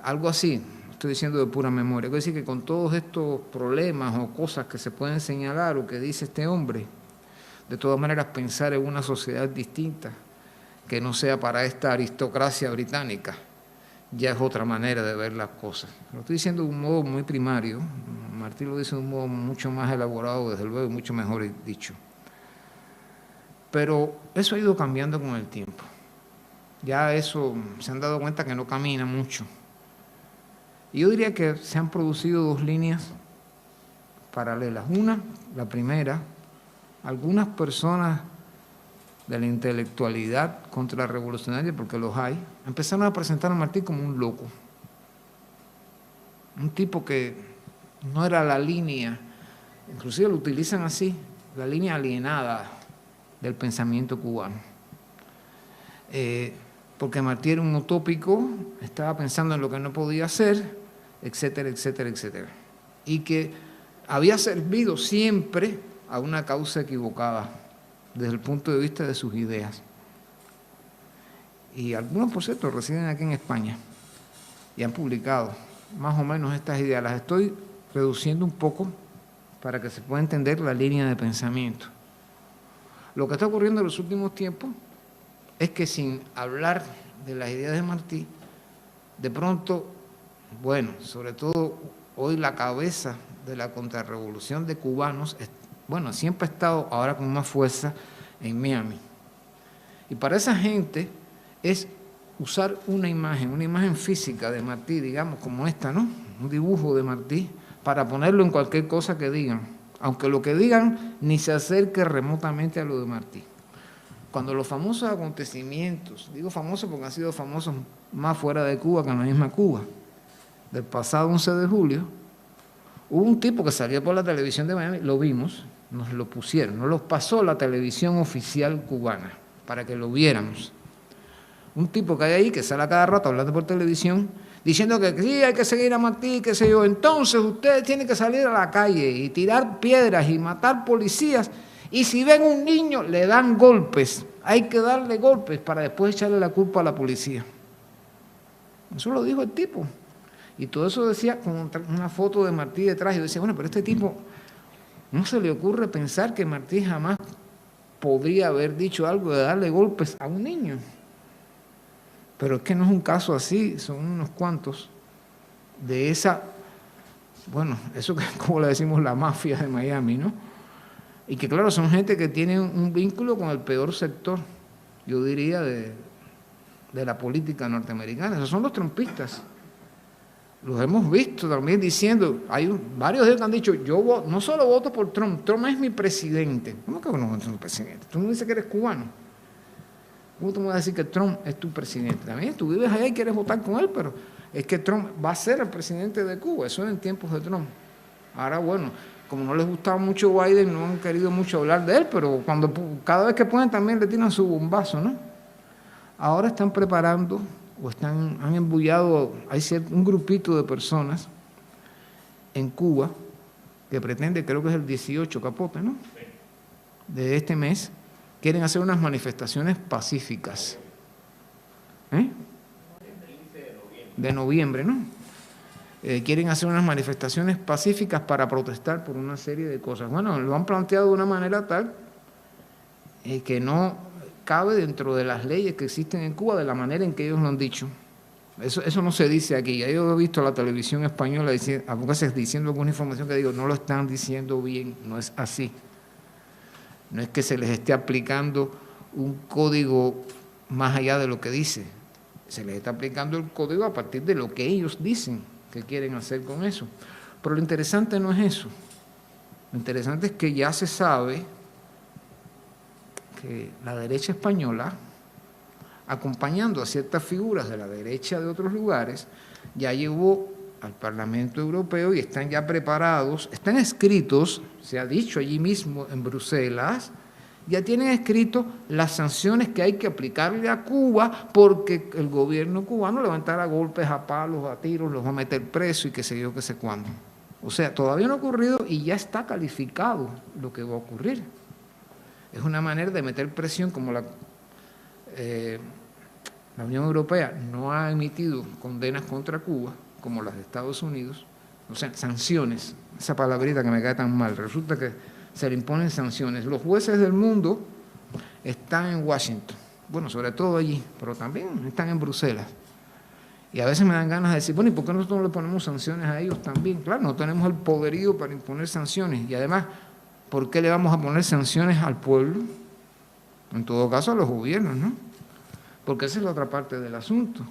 algo así, estoy diciendo de pura memoria, quiero decir que con todos estos problemas o cosas que se pueden señalar o que dice este hombre, de todas maneras pensar en una sociedad distinta, que no sea para esta aristocracia británica, ya es otra manera de ver las cosas. Lo estoy diciendo de un modo muy primario, Martí lo dice de un modo mucho más elaborado, desde luego, y mucho mejor dicho. Pero eso ha ido cambiando con el tiempo. Ya eso se han dado cuenta que no camina mucho. Y yo diría que se han producido dos líneas paralelas. Una, la primera, algunas personas de la intelectualidad contrarrevolucionaria, porque los hay, empezaron a presentar a Martí como un loco. Un tipo que no era la línea, inclusive lo utilizan así, la línea alienada del pensamiento cubano. Porque Martí era un utópico, estaba pensando en lo que no podía hacer, etcétera, etcétera, etcétera. Y que había servido siempre a una causa equivocada desde el punto de vista de sus ideas. Y algunos, por cierto, residen aquí en España y han publicado más o menos estas ideas. Las estoy reduciendo un poco para que se pueda entender la línea de pensamiento. Lo que está ocurriendo en los últimos tiempos es que sin hablar de las ideas de Martí, de pronto, bueno, sobre todo hoy la cabeza de la contrarrevolución de cubanos, bueno, siempre ha estado ahora con más fuerza en Miami. Y para esa gente es usar una imagen física de Martí, digamos, como esta, ¿no? Un dibujo de Martí, para ponerlo en cualquier cosa que digan, aunque lo que digan ni se acerque remotamente a lo de Martí. Cuando los famosos acontecimientos, digo famosos porque han sido famosos más fuera de Cuba que en la misma Cuba, del pasado 11 de julio, hubo un tipo que salió por la televisión de Miami, lo vimos, nos lo pusieron, nos lo pasó la televisión oficial cubana para que lo viéramos. Un tipo que hay ahí que sale a cada rato hablando por televisión, diciendo que sí, hay que seguir a Martí, qué sé yo, entonces ustedes tienen que salir a la calle y tirar piedras y matar policías Y si ven un niño, le dan golpes. Hay que darle golpes para después echarle la culpa a la policía. Eso lo dijo el tipo. Y todo eso decía con una foto de Martí detrás. Yo decía, bueno, pero este tipo, no se le ocurre pensar que Martí jamás podría haber dicho algo de darle golpes a un niño. Pero es que no es un caso así, son unos cuantos de esa, bueno, eso que como le decimos la mafia de Miami, ¿no? Y que claro, son gente que tiene un vínculo con el peor sector, yo diría, de la política norteamericana. Esos son los trumpistas. Los hemos visto también diciendo, varios de ellos que han dicho, yo no solo voto por Trump, Trump es mi presidente. ¿Cómo que no es tu presidente? Tú no dices que eres cubano. ¿Cómo tú me vas a decir que Trump es tu presidente? También tú vives allá y quieres votar con él, pero es que Trump va a ser el presidente de Cuba. Eso en tiempos de Trump. Ahora, bueno, como no les gustaba mucho Biden, no han querido mucho hablar de él, pero cada vez que pueden también le tiran su bombazo, ¿no? Ahora están preparando o han embullado, hay un grupito de personas en Cuba que pretende, creo que es el 18 Capote, ¿no? De este mes, quieren hacer unas manifestaciones pacíficas. De noviembre, ¿no? Quieren hacer unas manifestaciones pacíficas para protestar por una serie de cosas. Bueno, lo han planteado de una manera tal que no cabe dentro de las leyes que existen en Cuba de la manera en que ellos lo han dicho. Eso no se dice aquí. Yo he visto la televisión española a veces diciendo alguna información que digo, no lo están diciendo bien, no es así. No es que se les esté aplicando un código más allá de lo que dice. Se les está aplicando el código a partir de lo que ellos dicen que quieren hacer con eso. Pero lo interesante no es eso. Lo interesante es que ya se sabe que la derecha española, acompañando a ciertas figuras de la derecha de otros lugares, ya llevó al Parlamento Europeo y están ya preparados, están escritos, se ha dicho allí mismo en Bruselas, ya tienen escrito las sanciones que hay que aplicarle a Cuba porque el gobierno cubano levantará golpes a palos, a tiros, los va a meter preso y qué sé yo, qué sé cuándo. O sea, todavía no ha ocurrido y ya está calificado lo que va a ocurrir. Es una manera de meter presión como la Unión Europea no ha emitido condenas contra Cuba, como las de Estados Unidos, o sea, sanciones, esa palabrita que me cae tan mal, resulta que se le imponen sanciones. Los jueces del mundo están en Washington, bueno, sobre todo allí, pero también están en Bruselas. Y a veces me dan ganas de decir, bueno, ¿y por qué nosotros no le ponemos sanciones a ellos también? Claro, no tenemos el poderío para imponer sanciones. Y además, ¿por qué le vamos a poner sanciones al pueblo? En todo caso, a los gobiernos, ¿no? Porque esa es la otra parte del asunto.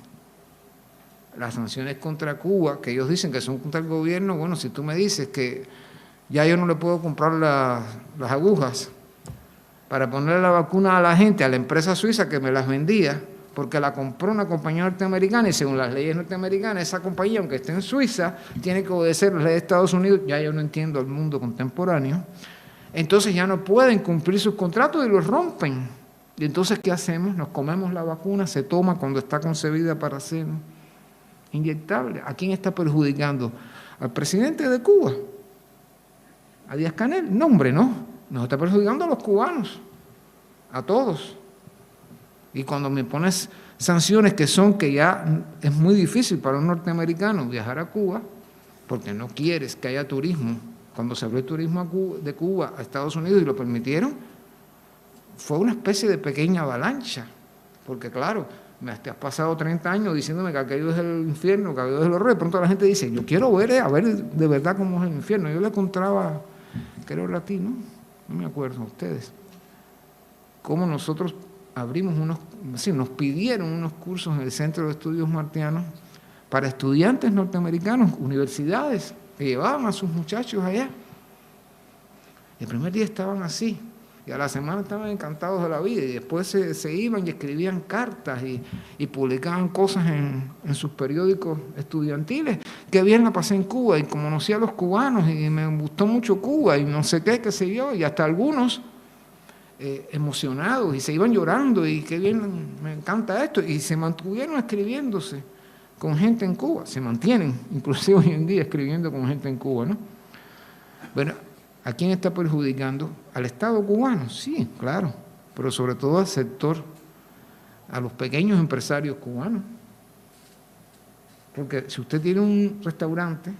Las sanciones contra Cuba, que ellos dicen que son contra el gobierno, bueno, si tú me dices que ya yo no le puedo comprar las agujas para ponerle la vacuna a la gente, a la empresa suiza que me las vendía, porque la compró una compañía norteamericana y según las leyes norteamericanas, esa compañía, aunque esté en Suiza, tiene que obedecer las leyes de Estados Unidos. Ya yo no entiendo el mundo contemporáneo. Entonces ya no pueden cumplir sus contratos y los rompen. Y entonces, ¿qué hacemos? Nos comemos la vacuna, se toma cuando está concebida para ser inyectable. ¿A quién está perjudicando? ¿Al presidente de Cuba? ¿A Díaz-Canel? No, hombre, no. Nos está perjudicando a los cubanos, a todos. Y cuando me pones sanciones que ya es muy difícil para un norteamericano viajar a Cuba, porque no quieres que haya turismo. Cuando se abrió el turismo de Cuba a Estados Unidos y lo permitieron, fue una especie de pequeña avalancha, porque claro, te has pasado 30 años diciéndome que aquello es el infierno, que aquello es el horror, de pronto la gente dice, yo quiero ver, a ver de verdad cómo es el infierno. Yo le encontraba, creo latino, no me acuerdo, ustedes, cómo nosotros abrimos nos pidieron unos cursos en el Centro de Estudios Martianos para estudiantes norteamericanos, universidades, que llevaban a sus muchachos allá. El primer día estaban así, y a la semana estaban encantados de la vida, y después se iban y escribían cartas y publicaban cosas en sus periódicos estudiantiles. Qué bien la pasé en Cuba, y conocí a los cubanos, y me gustó mucho Cuba, y no sé qué sé yo, y hasta algunos emocionados, y se iban llorando, y qué bien, me encanta esto, y se mantuvieron escribiéndose con gente en Cuba, se mantienen, inclusive hoy en día, escribiendo con gente en Cuba, ¿no? Bueno, ¿a quién está perjudicando? al Estado cubano, sí, claro, pero sobre todo al sector, a los pequeños empresarios cubanos. Porque si usted tiene un restaurante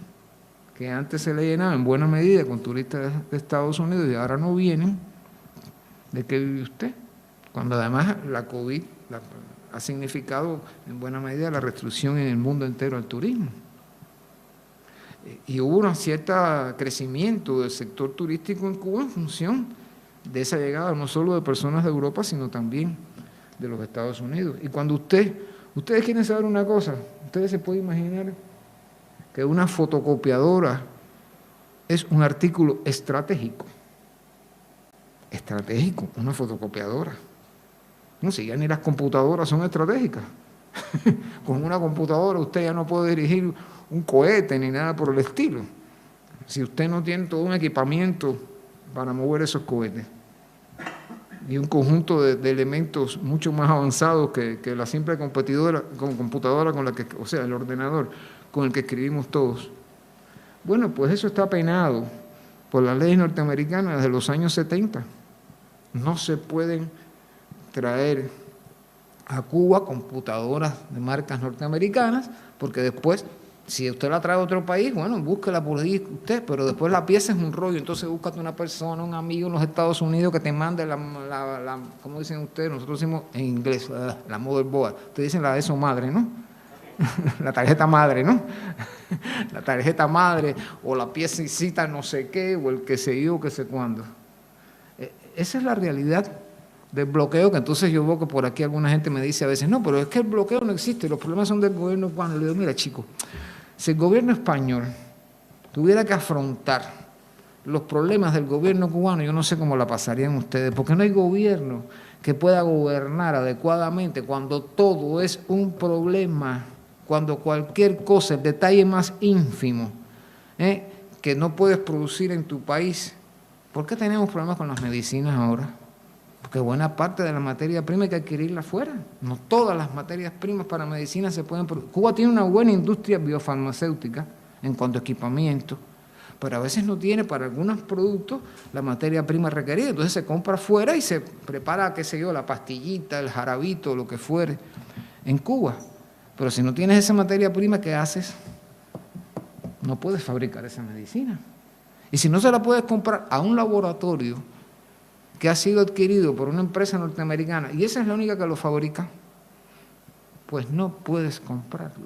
que antes se le llenaba en buena medida con turistas de Estados Unidos y ahora no vienen, ¿de qué vive usted? Cuando además la COVID ha significado en buena medida la restricción en el mundo entero al turismo. Y hubo un cierto crecimiento del sector turístico en Cuba en función de esa llegada no solo de personas de Europa, sino también de los Estados Unidos. Y cuando ustedes quieren saber una cosa, ustedes se pueden imaginar que una fotocopiadora es un artículo estratégico. Estratégico, una fotocopiadora. No, si ya ni las computadoras son estratégicas. Con una computadora usted ya no puede dirigir un cohete ni nada por el estilo. Si usted no tiene todo un equipamiento para mover esos cohetes y un conjunto de elementos mucho más avanzados que la simple computadora con la que, o sea, el ordenador con el que escribimos todos. Bueno, pues eso está penado por las leyes norteamericanas desde los años 70. No se pueden traer a Cuba computadoras de marcas norteamericanas, porque después, si usted la trae a otro país, bueno, búsquela por ahí usted, pero después la pieza es un rollo, entonces búscate una persona, un amigo en los Estados Unidos que te mande la ¿cómo dicen ustedes? Nosotros decimos en inglés, la motherboard. Ustedes dicen la de su madre, ¿no? La tarjeta madre, ¿no? La tarjeta madre, o la piececita no sé qué, o el que sé yo, que sé cuándo. Esa es la realidad del bloqueo, que entonces yo veo que por aquí alguna gente me dice a veces, no, pero es que el bloqueo no existe, los problemas son del gobierno cubano. Le digo, mira, chico, si el gobierno español tuviera que afrontar los problemas del gobierno cubano, yo no sé cómo la pasarían ustedes, porque no hay gobierno que pueda gobernar adecuadamente cuando todo es un problema, cuando cualquier cosa, el detalle más ínfimo, que no puedes producir en tu país. ¿Por qué tenemos problemas con las medicinas ahora? Porque buena parte de la materia prima hay que adquirirla afuera. No todas las materias primas para medicina se pueden producir. Cuba tiene una buena industria biofarmacéutica en cuanto a equipamiento, pero a veces no tiene para algunos productos la materia prima requerida. Entonces se compra afuera y se prepara, qué sé yo, la pastillita, el jarabito, lo que fuere, en Cuba. Pero si no tienes esa materia prima, ¿qué haces? No puedes fabricar esa medicina. Y si no se la puedes comprar a un laboratorio que ha sido adquirido por una empresa norteamericana, y esa es la única que lo fabrica, pues no puedes comprarlo.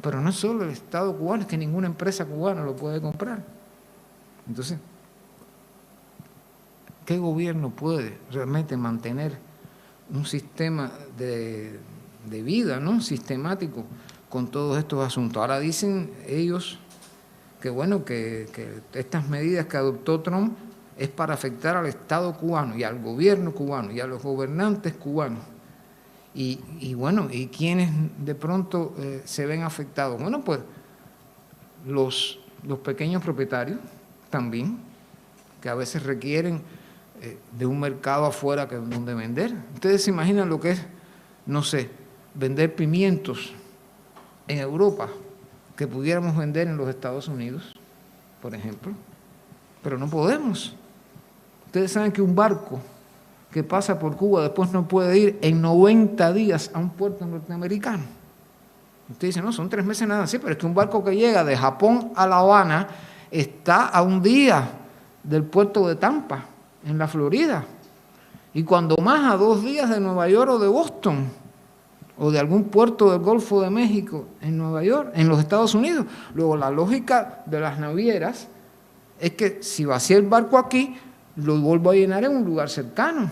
Pero no es solo el Estado cubano, es que ninguna empresa cubana lo puede comprar. Entonces, ¿qué gobierno puede realmente mantener un sistema de vida, ¿no?, sistemático con todos estos asuntos? Ahora dicen ellos que bueno, que estas medidas que adoptó Trump es para afectar al Estado cubano y al gobierno cubano y a los gobernantes cubanos. Y bueno, ¿y quiénes de pronto se ven afectados? Bueno, pues los pequeños propietarios también, que a veces requieren de un mercado afuera donde vender. Ustedes se imaginan lo que es, no sé, vender pimientos en Europa, que pudiéramos vender en los Estados Unidos, por ejemplo, pero no podemos. Ustedes saben que un barco que pasa por Cuba después no puede ir en 90 días a un puerto norteamericano. Ustedes dicen, no, son 3 meses nada, sí, pero es que un barco que llega de Japón a La Habana está a un día del puerto de Tampa, en la Florida, y cuando más a 2 días de Nueva York o de Boston, o de algún puerto del Golfo de México en Nueva York, en los Estados Unidos. Luego, la lógica de las navieras es que si vacía el barco aquí, lo vuelvo a llenar en un lugar cercano.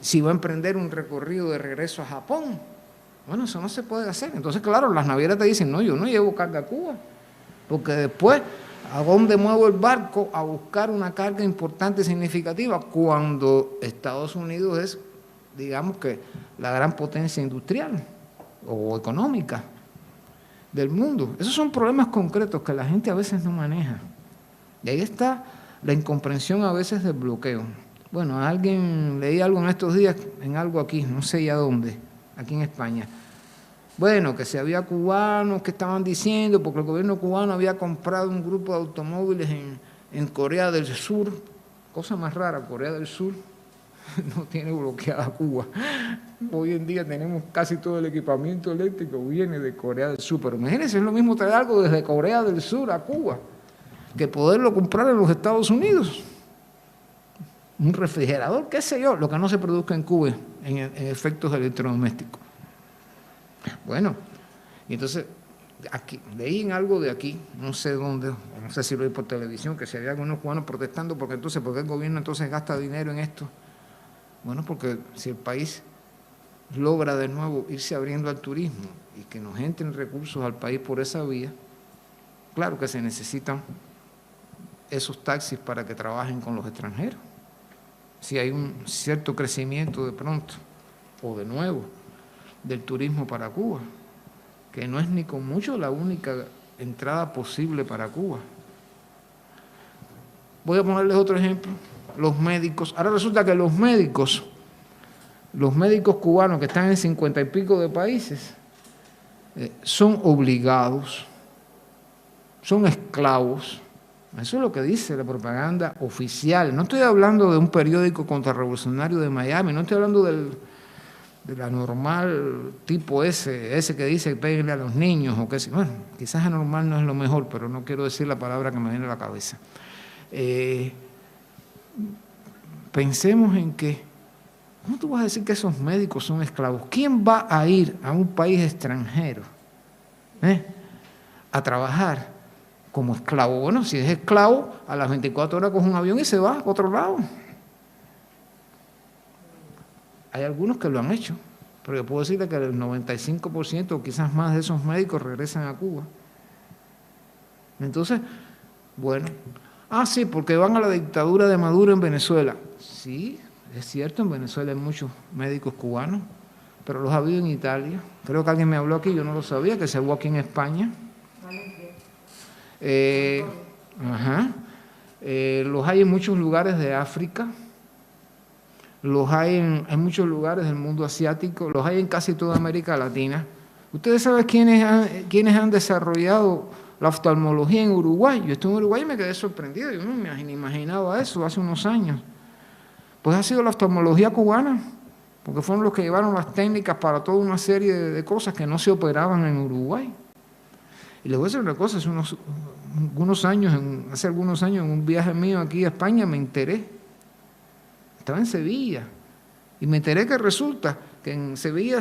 Si va a emprender un recorrido de regreso a Japón, bueno, eso no se puede hacer. Entonces, claro, las navieras te dicen, no, yo no llevo carga a Cuba, porque después, ¿a dónde muevo el barco a buscar una carga importante y significativa? Cuando Estados Unidos es, digamos que, la gran potencia industrial o económica del mundo. Esos son problemas concretos que la gente a veces no maneja. Y ahí está la incomprensión a veces del bloqueo. Bueno, leí algo en estos días, en algo aquí, no sé ya dónde, aquí en España. Bueno, que si había cubanos que estaban diciendo, porque el gobierno cubano había comprado un grupo de automóviles en Corea del Sur, cosa más rara, Corea del Sur no tiene bloqueada Cuba. Hoy en día tenemos casi todo el equipamiento eléctrico viene de Corea del Sur, pero imagínense, es lo mismo traer algo desde Corea del Sur a Cuba que poderlo comprar en los Estados Unidos. Un refrigerador, qué sé yo, lo que no se produzca en Cuba en efectos electrodomésticos. Bueno, y entonces, aquí, leí en algo de aquí, no sé dónde, no sé si lo vi por televisión, que se había algunos cubanos protestando porque entonces, ¿por qué el gobierno entonces gasta dinero en esto? Bueno, porque si el país logra de nuevo irse abriendo al turismo y que nos entren recursos al país por esa vía, claro que se necesitan esos taxis para que trabajen con los extranjeros. Si hay un cierto crecimiento de pronto, o de nuevo, del turismo para Cuba, que no es ni con mucho la única entrada posible para Cuba. Voy a ponerles otro ejemplo, los médicos. Ahora resulta que los médicos cubanos que están en 50 y pico de países, son obligados, son esclavos. Eso es lo que dice la propaganda oficial. No estoy hablando de un periódico contrarrevolucionario de Miami, no estoy hablando de la normal tipo ese que dice péguenle a los niños, o que bueno, quizás anormal no es lo mejor, pero no quiero decir la palabra que me viene a la cabeza. Pensemos en que, ¿cómo tú vas a decir que esos médicos son esclavos? ¿Quién va a ir a un país extranjero a trabajar como esclavo? Bueno, si es esclavo, a las 24 horas coge un avión y se va a otro lado. Hay algunos que lo han hecho, pero yo puedo decirle que el 95% o quizás más de esos médicos regresan a Cuba. Entonces, bueno, sí, porque van a la dictadura de Maduro en Venezuela. Sí, es cierto, en Venezuela hay muchos médicos cubanos, pero los ha habido en Italia. Creo que alguien me habló aquí, yo no lo sabía, que se hubo aquí en España. Los hay en muchos lugares de África, los hay en muchos lugares del mundo asiático, los hay en casi toda América Latina. ¿Ustedes saben quiénes han desarrollado la oftalmología en Uruguay? Yo estuve en Uruguay y me quedé sorprendido, yo no me imaginaba eso hace unos años. Pues ha sido la oftalmología cubana, porque fueron los que llevaron las técnicas para toda una serie de cosas que no se operaban en Uruguay. Y les voy a decir una cosa, hace algunos años en un viaje mío aquí a España me enteré, estaba en Sevilla, y me enteré que resulta que en Sevilla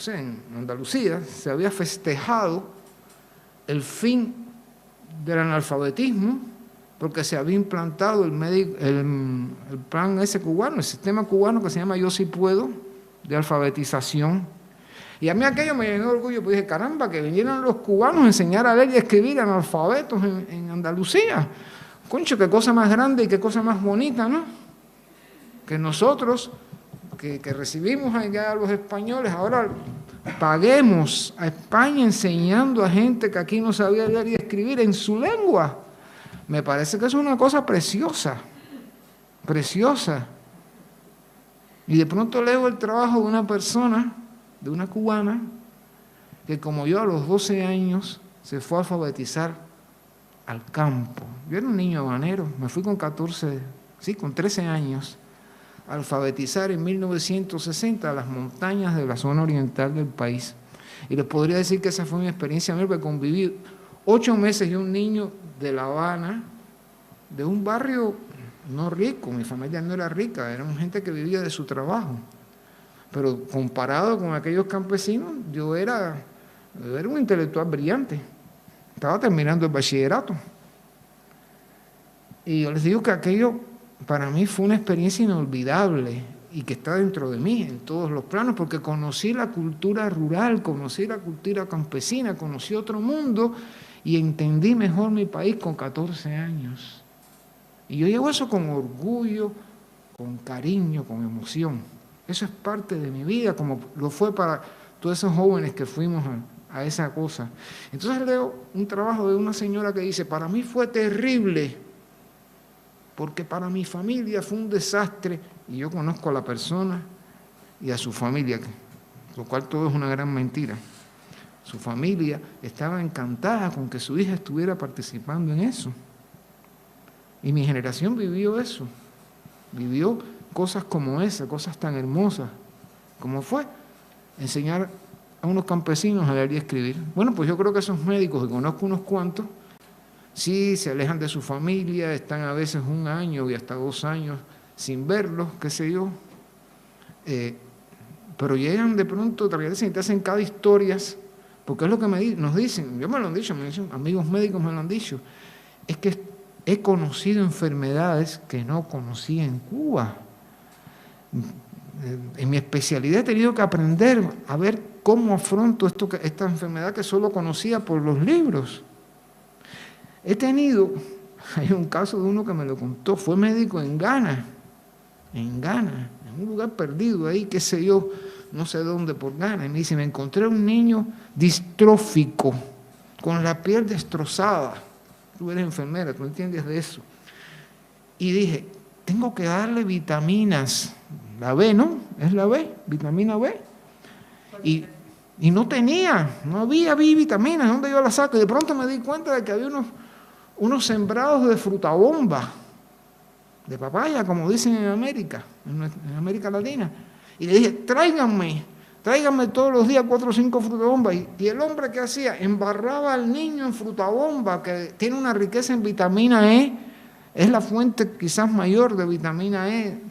en Andalucía se había festejado el fin del analfabetismo, porque se había implantado el plan ese cubano, el sistema cubano que se llama Yo Sí Puedo, de alfabetización. Y a mí aquello me llenó de orgullo, pues dije, caramba, que vinieran los cubanos a enseñar a leer y a escribir analfabetos en Andalucía. Concho, qué cosa más grande y qué cosa más bonita, ¿no? Que nosotros, que recibimos allá a los españoles, ahora paguemos a España enseñando a gente que aquí no sabía leer y escribir en su lengua. Me parece que es una cosa preciosa, preciosa. Y de pronto leo el trabajo de una persona, de una cubana, que como yo a los 12 años se fue a alfabetizar al campo. Yo era un niño habanero, me fui con 13 años, a alfabetizar en 1960 a las montañas de la zona oriental del país. Y les podría decir que esa fue mi experiencia, porque conviví 8 meses yo un niño de La Habana, de un barrio no rico, mi familia no era rica, eran gente que vivía de su trabajo. Pero comparado con aquellos campesinos, yo era un intelectual brillante. Estaba terminando el bachillerato. Y yo les digo que aquello para mí fue una experiencia inolvidable y que está dentro de mí en todos los planos, porque conocí la cultura rural, conocí la cultura campesina, conocí otro mundo y entendí mejor mi país con 14 años. Y yo llevo eso con orgullo, con cariño, con emoción. Eso es parte de mi vida, como lo fue para todos esos jóvenes que fuimos a esa cosa. Entonces leo un trabajo de una señora que dice, para mí fue terrible, porque para mi familia fue un desastre, y yo conozco a la persona y a su familia, lo cual todo es una gran mentira. Su familia estaba encantada con que su hija estuviera participando en eso. Y mi generación vivió eso, vivió cosas como esa, cosas tan hermosas, como fue enseñar a unos campesinos a leer y escribir. Bueno, pues yo creo que esos médicos, que conozco unos cuantos, sí se alejan de su familia, están a veces 1 año y hasta 2 años sin verlos, qué sé yo, pero llegan de pronto, y te hacen cada historias, porque es lo que nos dicen, yo me lo han dicho, amigos médicos me lo han dicho, es que he conocido enfermedades que no conocía en Cuba. En mi especialidad he tenido que aprender a ver cómo afronto esta enfermedad que solo conocía por los libros. Hay un caso de uno que me lo contó, fue médico en Ghana, en un lugar perdido ahí, qué sé yo, no sé dónde, por Ghana, y me dice, me encontré un niño distrófico, con la piel destrozada. Tú eres enfermera, tú entiendes de eso. Y dije, tengo que darle vitaminas, la B, ¿no? Es la B, vitamina B. Y no había vitaminas, ¿dónde yo la saco? Y de pronto me di cuenta de que había unos sembrados de frutabomba, de papaya, como dicen en América, en América Latina. Y le dije, tráiganme todos los días 4 o 5 frutabombas. Y el hombre, ¿qué hacía? Embarraba al niño en frutabomba, que tiene una riqueza en vitamina E, es la fuente quizás mayor de vitamina E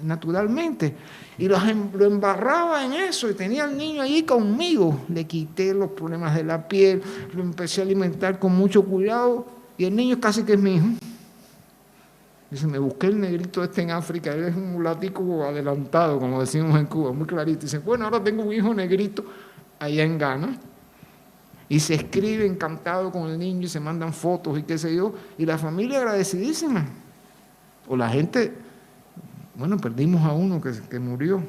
naturalmente. Y lo embarraba en eso y tenía al niño allí conmigo. Le quité los problemas de la piel, lo empecé a alimentar con mucho cuidado y el niño casi que es mi hijo. Dice, me busqué el negrito en África, él es un mulatico adelantado, como decimos en Cuba, muy clarito. Dice, bueno, ahora tengo un hijo negrito allá en Ghana. Y se escribe encantado con el niño y se mandan fotos y qué sé yo. Y la familia agradecidísima. O la gente, bueno, perdimos a uno que murió.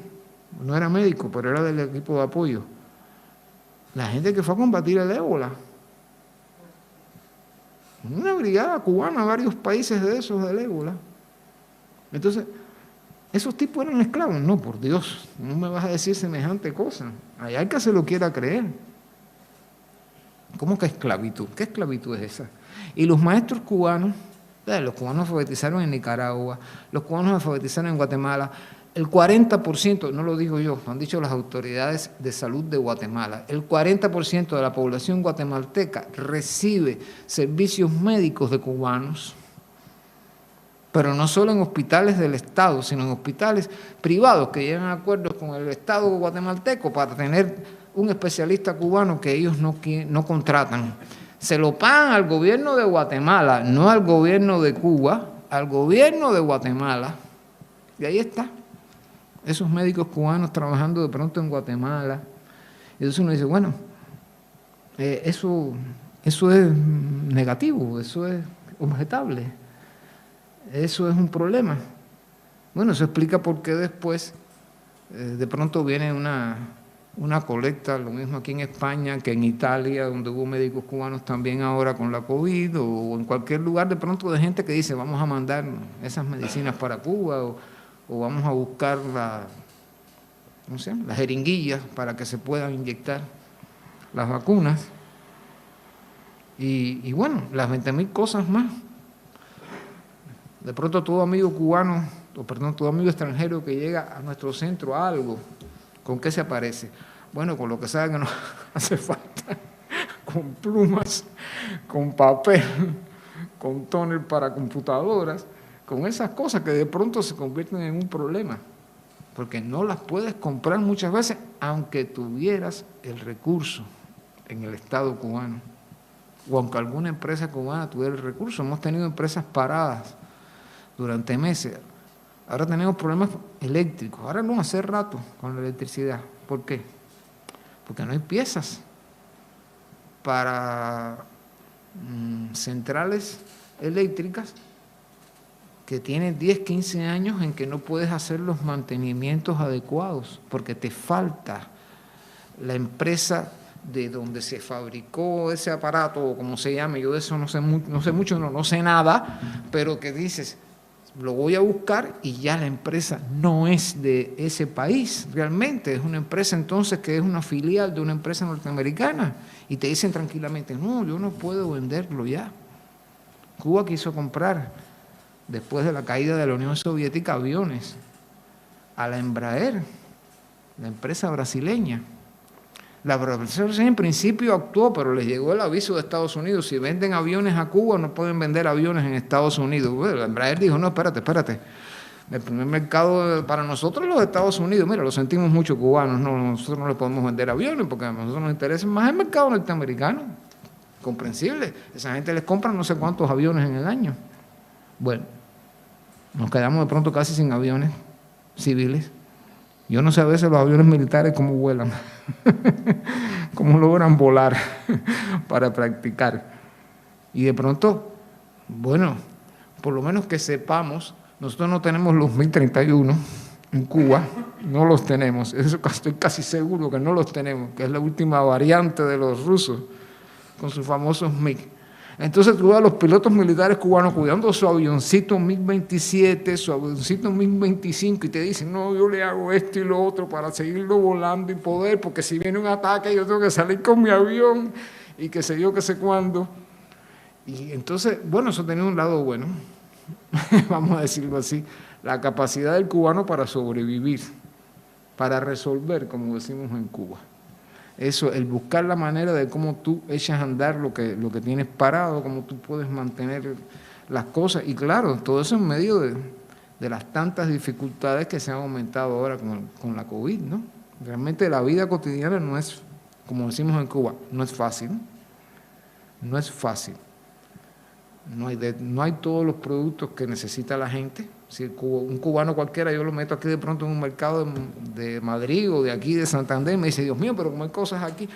No era médico, pero era del equipo de apoyo. La gente que fue a combatir el ébola. Una brigada cubana, varios países de esos del ébola. Entonces, ¿esos tipos eran esclavos? No, por Dios, no me vas a decir semejante cosa. Hay que se lo quiera creer. ¿Cómo que esclavitud? ¿Qué esclavitud es esa? Y los maestros cubanos, los cubanos alfabetizaron en Nicaragua, los cubanos alfabetizaron en Guatemala, el 40%, no lo digo yo, lo han dicho las autoridades de salud de Guatemala, el 40% de la población guatemalteca recibe servicios médicos de cubanos, pero no solo en hospitales del Estado, sino en hospitales privados que llegan a acuerdos con el Estado guatemalteco para tener un especialista cubano que ellos no contratan. Se lo pagan al gobierno de Guatemala, no al gobierno de Cuba, al gobierno de Guatemala. Y ahí está, esos médicos cubanos trabajando de pronto en Guatemala. Y entonces uno dice, bueno, eso es negativo, eso es objetable, eso es un problema. Bueno, eso explica por qué después de pronto viene una colecta, lo mismo aquí en España que en Italia, donde hubo médicos cubanos también ahora con la COVID, o en cualquier lugar de pronto de gente que dice vamos a mandar esas medicinas para Cuba, o vamos a buscar las jeringuillas para que se puedan inyectar las vacunas. Y bueno, las 20.000 cosas más. De pronto todo amigo cubano, todo amigo extranjero que llega a nuestro centro a algo, ¿con qué se aparece? Bueno, con lo que sabe que nos hace falta, con plumas, con papel, con tóner para computadoras, con esas cosas que de pronto se convierten en un problema, porque no las puedes comprar muchas veces, aunque tuvieras el recurso en el Estado cubano, o aunque alguna empresa cubana tuviera el recurso. Hemos tenido empresas paradas durante meses. Ahora tenemos problemas eléctricos. Ahora no, hace rato con la electricidad. ¿Por qué? Porque no hay piezas para centrales eléctricas que tienen 10, 15 años en que no puedes hacer los mantenimientos adecuados porque te falta la empresa de donde se fabricó ese aparato, o como se llame. Yo de eso no sé mucho, no sé nada, pero que dices, lo voy a buscar y ya la empresa no es de ese país, realmente es una empresa entonces que es una filial de una empresa norteamericana, y te dicen tranquilamente, no, yo no puedo venderlo ya. Cuba quiso comprar después de la caída de la Unión Soviética, aviones a la Embraer, la empresa brasileña. La empresa en principio actuó, pero les llegó el aviso de Estados Unidos: si venden aviones a Cuba, no pueden vender aviones en Estados Unidos. Bueno, la Embraer dijo: no, espérate. El primer mercado para nosotros es los Estados Unidos. Mira, lo sentimos mucho cubanos, no, nosotros no le podemos vender aviones porque a nosotros nos interesa más el mercado norteamericano. Comprensible. Esa gente les compra no sé cuántos aviones en el año. Bueno, nos quedamos de pronto casi sin aviones civiles. Yo no sé a veces los aviones militares cómo vuelan, cómo logran volar para practicar. Y de pronto, bueno, por lo menos que sepamos, nosotros no tenemos los MiG-31 en Cuba, no los tenemos, eso estoy casi seguro que no los tenemos, que es la última variante de los rusos con sus famosos MiG. Entonces tú ves a los pilotos militares cubanos cuidando su avioncito MiG-27, su avioncito MiG-25 y te dicen: no, yo le hago esto y lo otro para seguirlo volando y poder, porque si viene un ataque yo tengo que salir con mi avión y qué sé yo, qué sé cuándo. Y entonces, bueno, eso tenía un lado bueno, vamos a decirlo así, la capacidad del cubano para sobrevivir, para resolver, como decimos en Cuba. Eso, el buscar la manera de cómo tú echas a andar lo que tienes parado, cómo tú puedes mantener las cosas. Y claro, todo eso en medio de las tantas dificultades que se han aumentado ahora con la COVID, ¿no? Realmente la vida cotidiana no es, como decimos en Cuba, no es fácil. No es fácil. No hay todos los productos que necesita la gente. Si un cubano cualquiera, yo lo meto aquí de pronto en un mercado de Madrid o de aquí de Santander, y me dice: Dios mío, pero ¿cómo hay cosas aquí?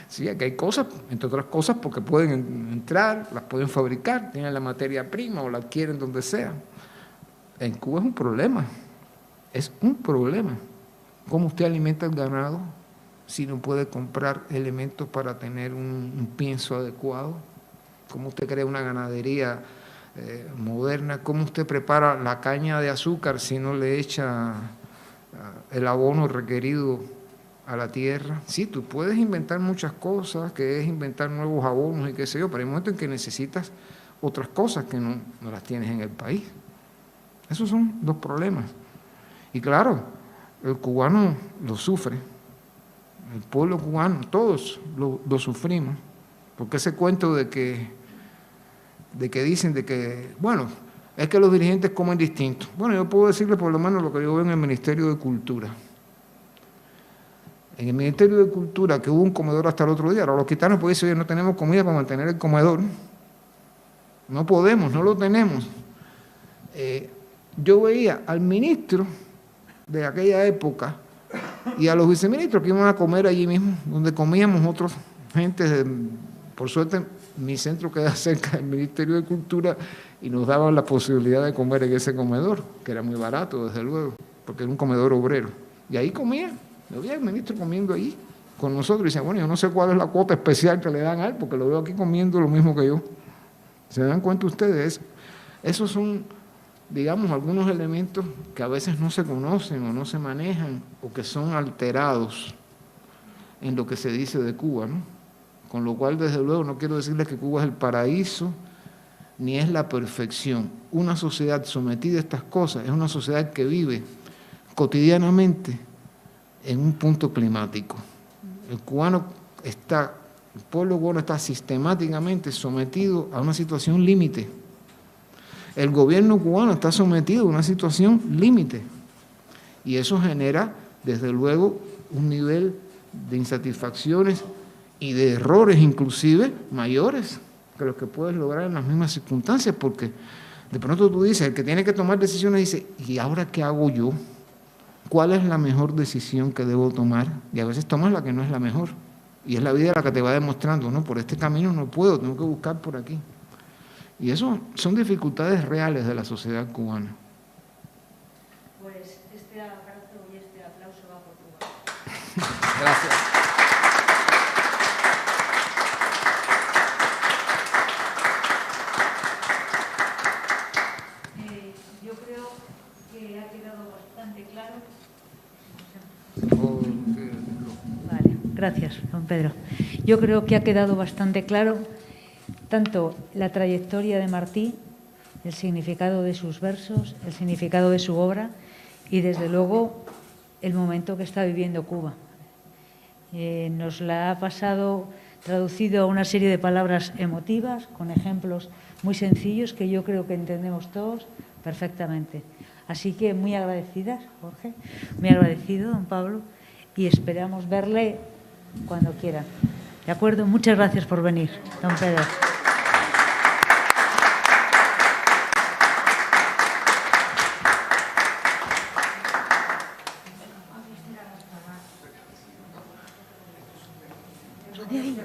Sí, aquí hay cosas, entre otras cosas, porque pueden entrar, las pueden fabricar, tienen la materia prima o la adquieren donde sea. En Cuba es un problema. ¿Cómo usted alimenta el ganado si no puede comprar elementos para tener un pienso adecuado? ¿Cómo usted crea una ganadería moderna? ¿Cómo usted prepara la caña de azúcar si no le echa el abono requerido a la tierra? Sí, tú puedes inventar muchas cosas, que es inventar nuevos abonos y qué sé yo, pero hay momentos en que necesitas otras cosas que no las tienes en el país. Esos son dos problemas. Y claro, el cubano lo sufre, el pueblo cubano, todos lo sufrimos, porque ese cuento de que dicen bueno, es que los dirigentes comen distinto. Bueno, yo puedo decirle por lo menos lo que yo veo en el Ministerio de Cultura. En el Ministerio de Cultura, que hubo un comedor hasta el otro día, ahora lo quitaron porque dicen: oye, no tenemos comida para mantener el comedor. No podemos, no lo tenemos. Yo veía al ministro de aquella época y a los viceministros que iban a comer allí mismo, donde comíamos otros gente. Por suerte, mi centro queda cerca del Ministerio de Cultura y nos daban la posibilidad de comer en ese comedor, que era muy barato, desde luego, porque era un comedor obrero. Y ahí comía, yo veía al ministro comiendo ahí con nosotros y decía: bueno, yo no sé cuál es la cuota especial que le dan a él, porque lo veo aquí comiendo lo mismo que yo. ¿Se dan cuenta ustedes? Esos son, digamos, algunos elementos que a veces no se conocen o no se manejan o que son alterados en lo que se dice de Cuba, ¿no? Con lo cual, desde luego, no quiero decirles que Cuba es el paraíso ni es la perfección. Una sociedad sometida a estas cosas es una sociedad que vive cotidianamente en un punto climático. El pueblo cubano está sistemáticamente sometido a una situación límite. El gobierno cubano está sometido a una situación límite. Y eso genera, desde luego, un nivel de insatisfacciones y de errores inclusive mayores que los que puedes lograr en las mismas circunstancias, porque de pronto tú dices, el que tiene que tomar decisiones dice: ¿y ahora qué hago yo? ¿Cuál es la mejor decisión que debo tomar? Y a veces tomas la que no es la mejor, y es la vida la que te va demostrando: no, por este camino no puedo, tengo que buscar por aquí. Y eso son dificultades reales de la sociedad cubana. Pues este abrazo y este aplauso va por Cuba. Gracias. Yo creo que ha quedado bastante claro. Vale, gracias, don Pedro. Yo creo que ha quedado bastante claro tanto la trayectoria de Martí el significado de sus versos, el significado de su obra y, desde luego, el momento que está viviendo Cuba. Nos la ha pasado traducido a una serie de palabras emotivas, con ejemplos muy sencillos que yo creo que entendemos todos perfectamente. Así que muy agradecidas, Jorge, muy agradecido, don Pablo, y esperamos verle cuando quiera. ¿De acuerdo? Muchas gracias por venir, don Pedro. Ahí.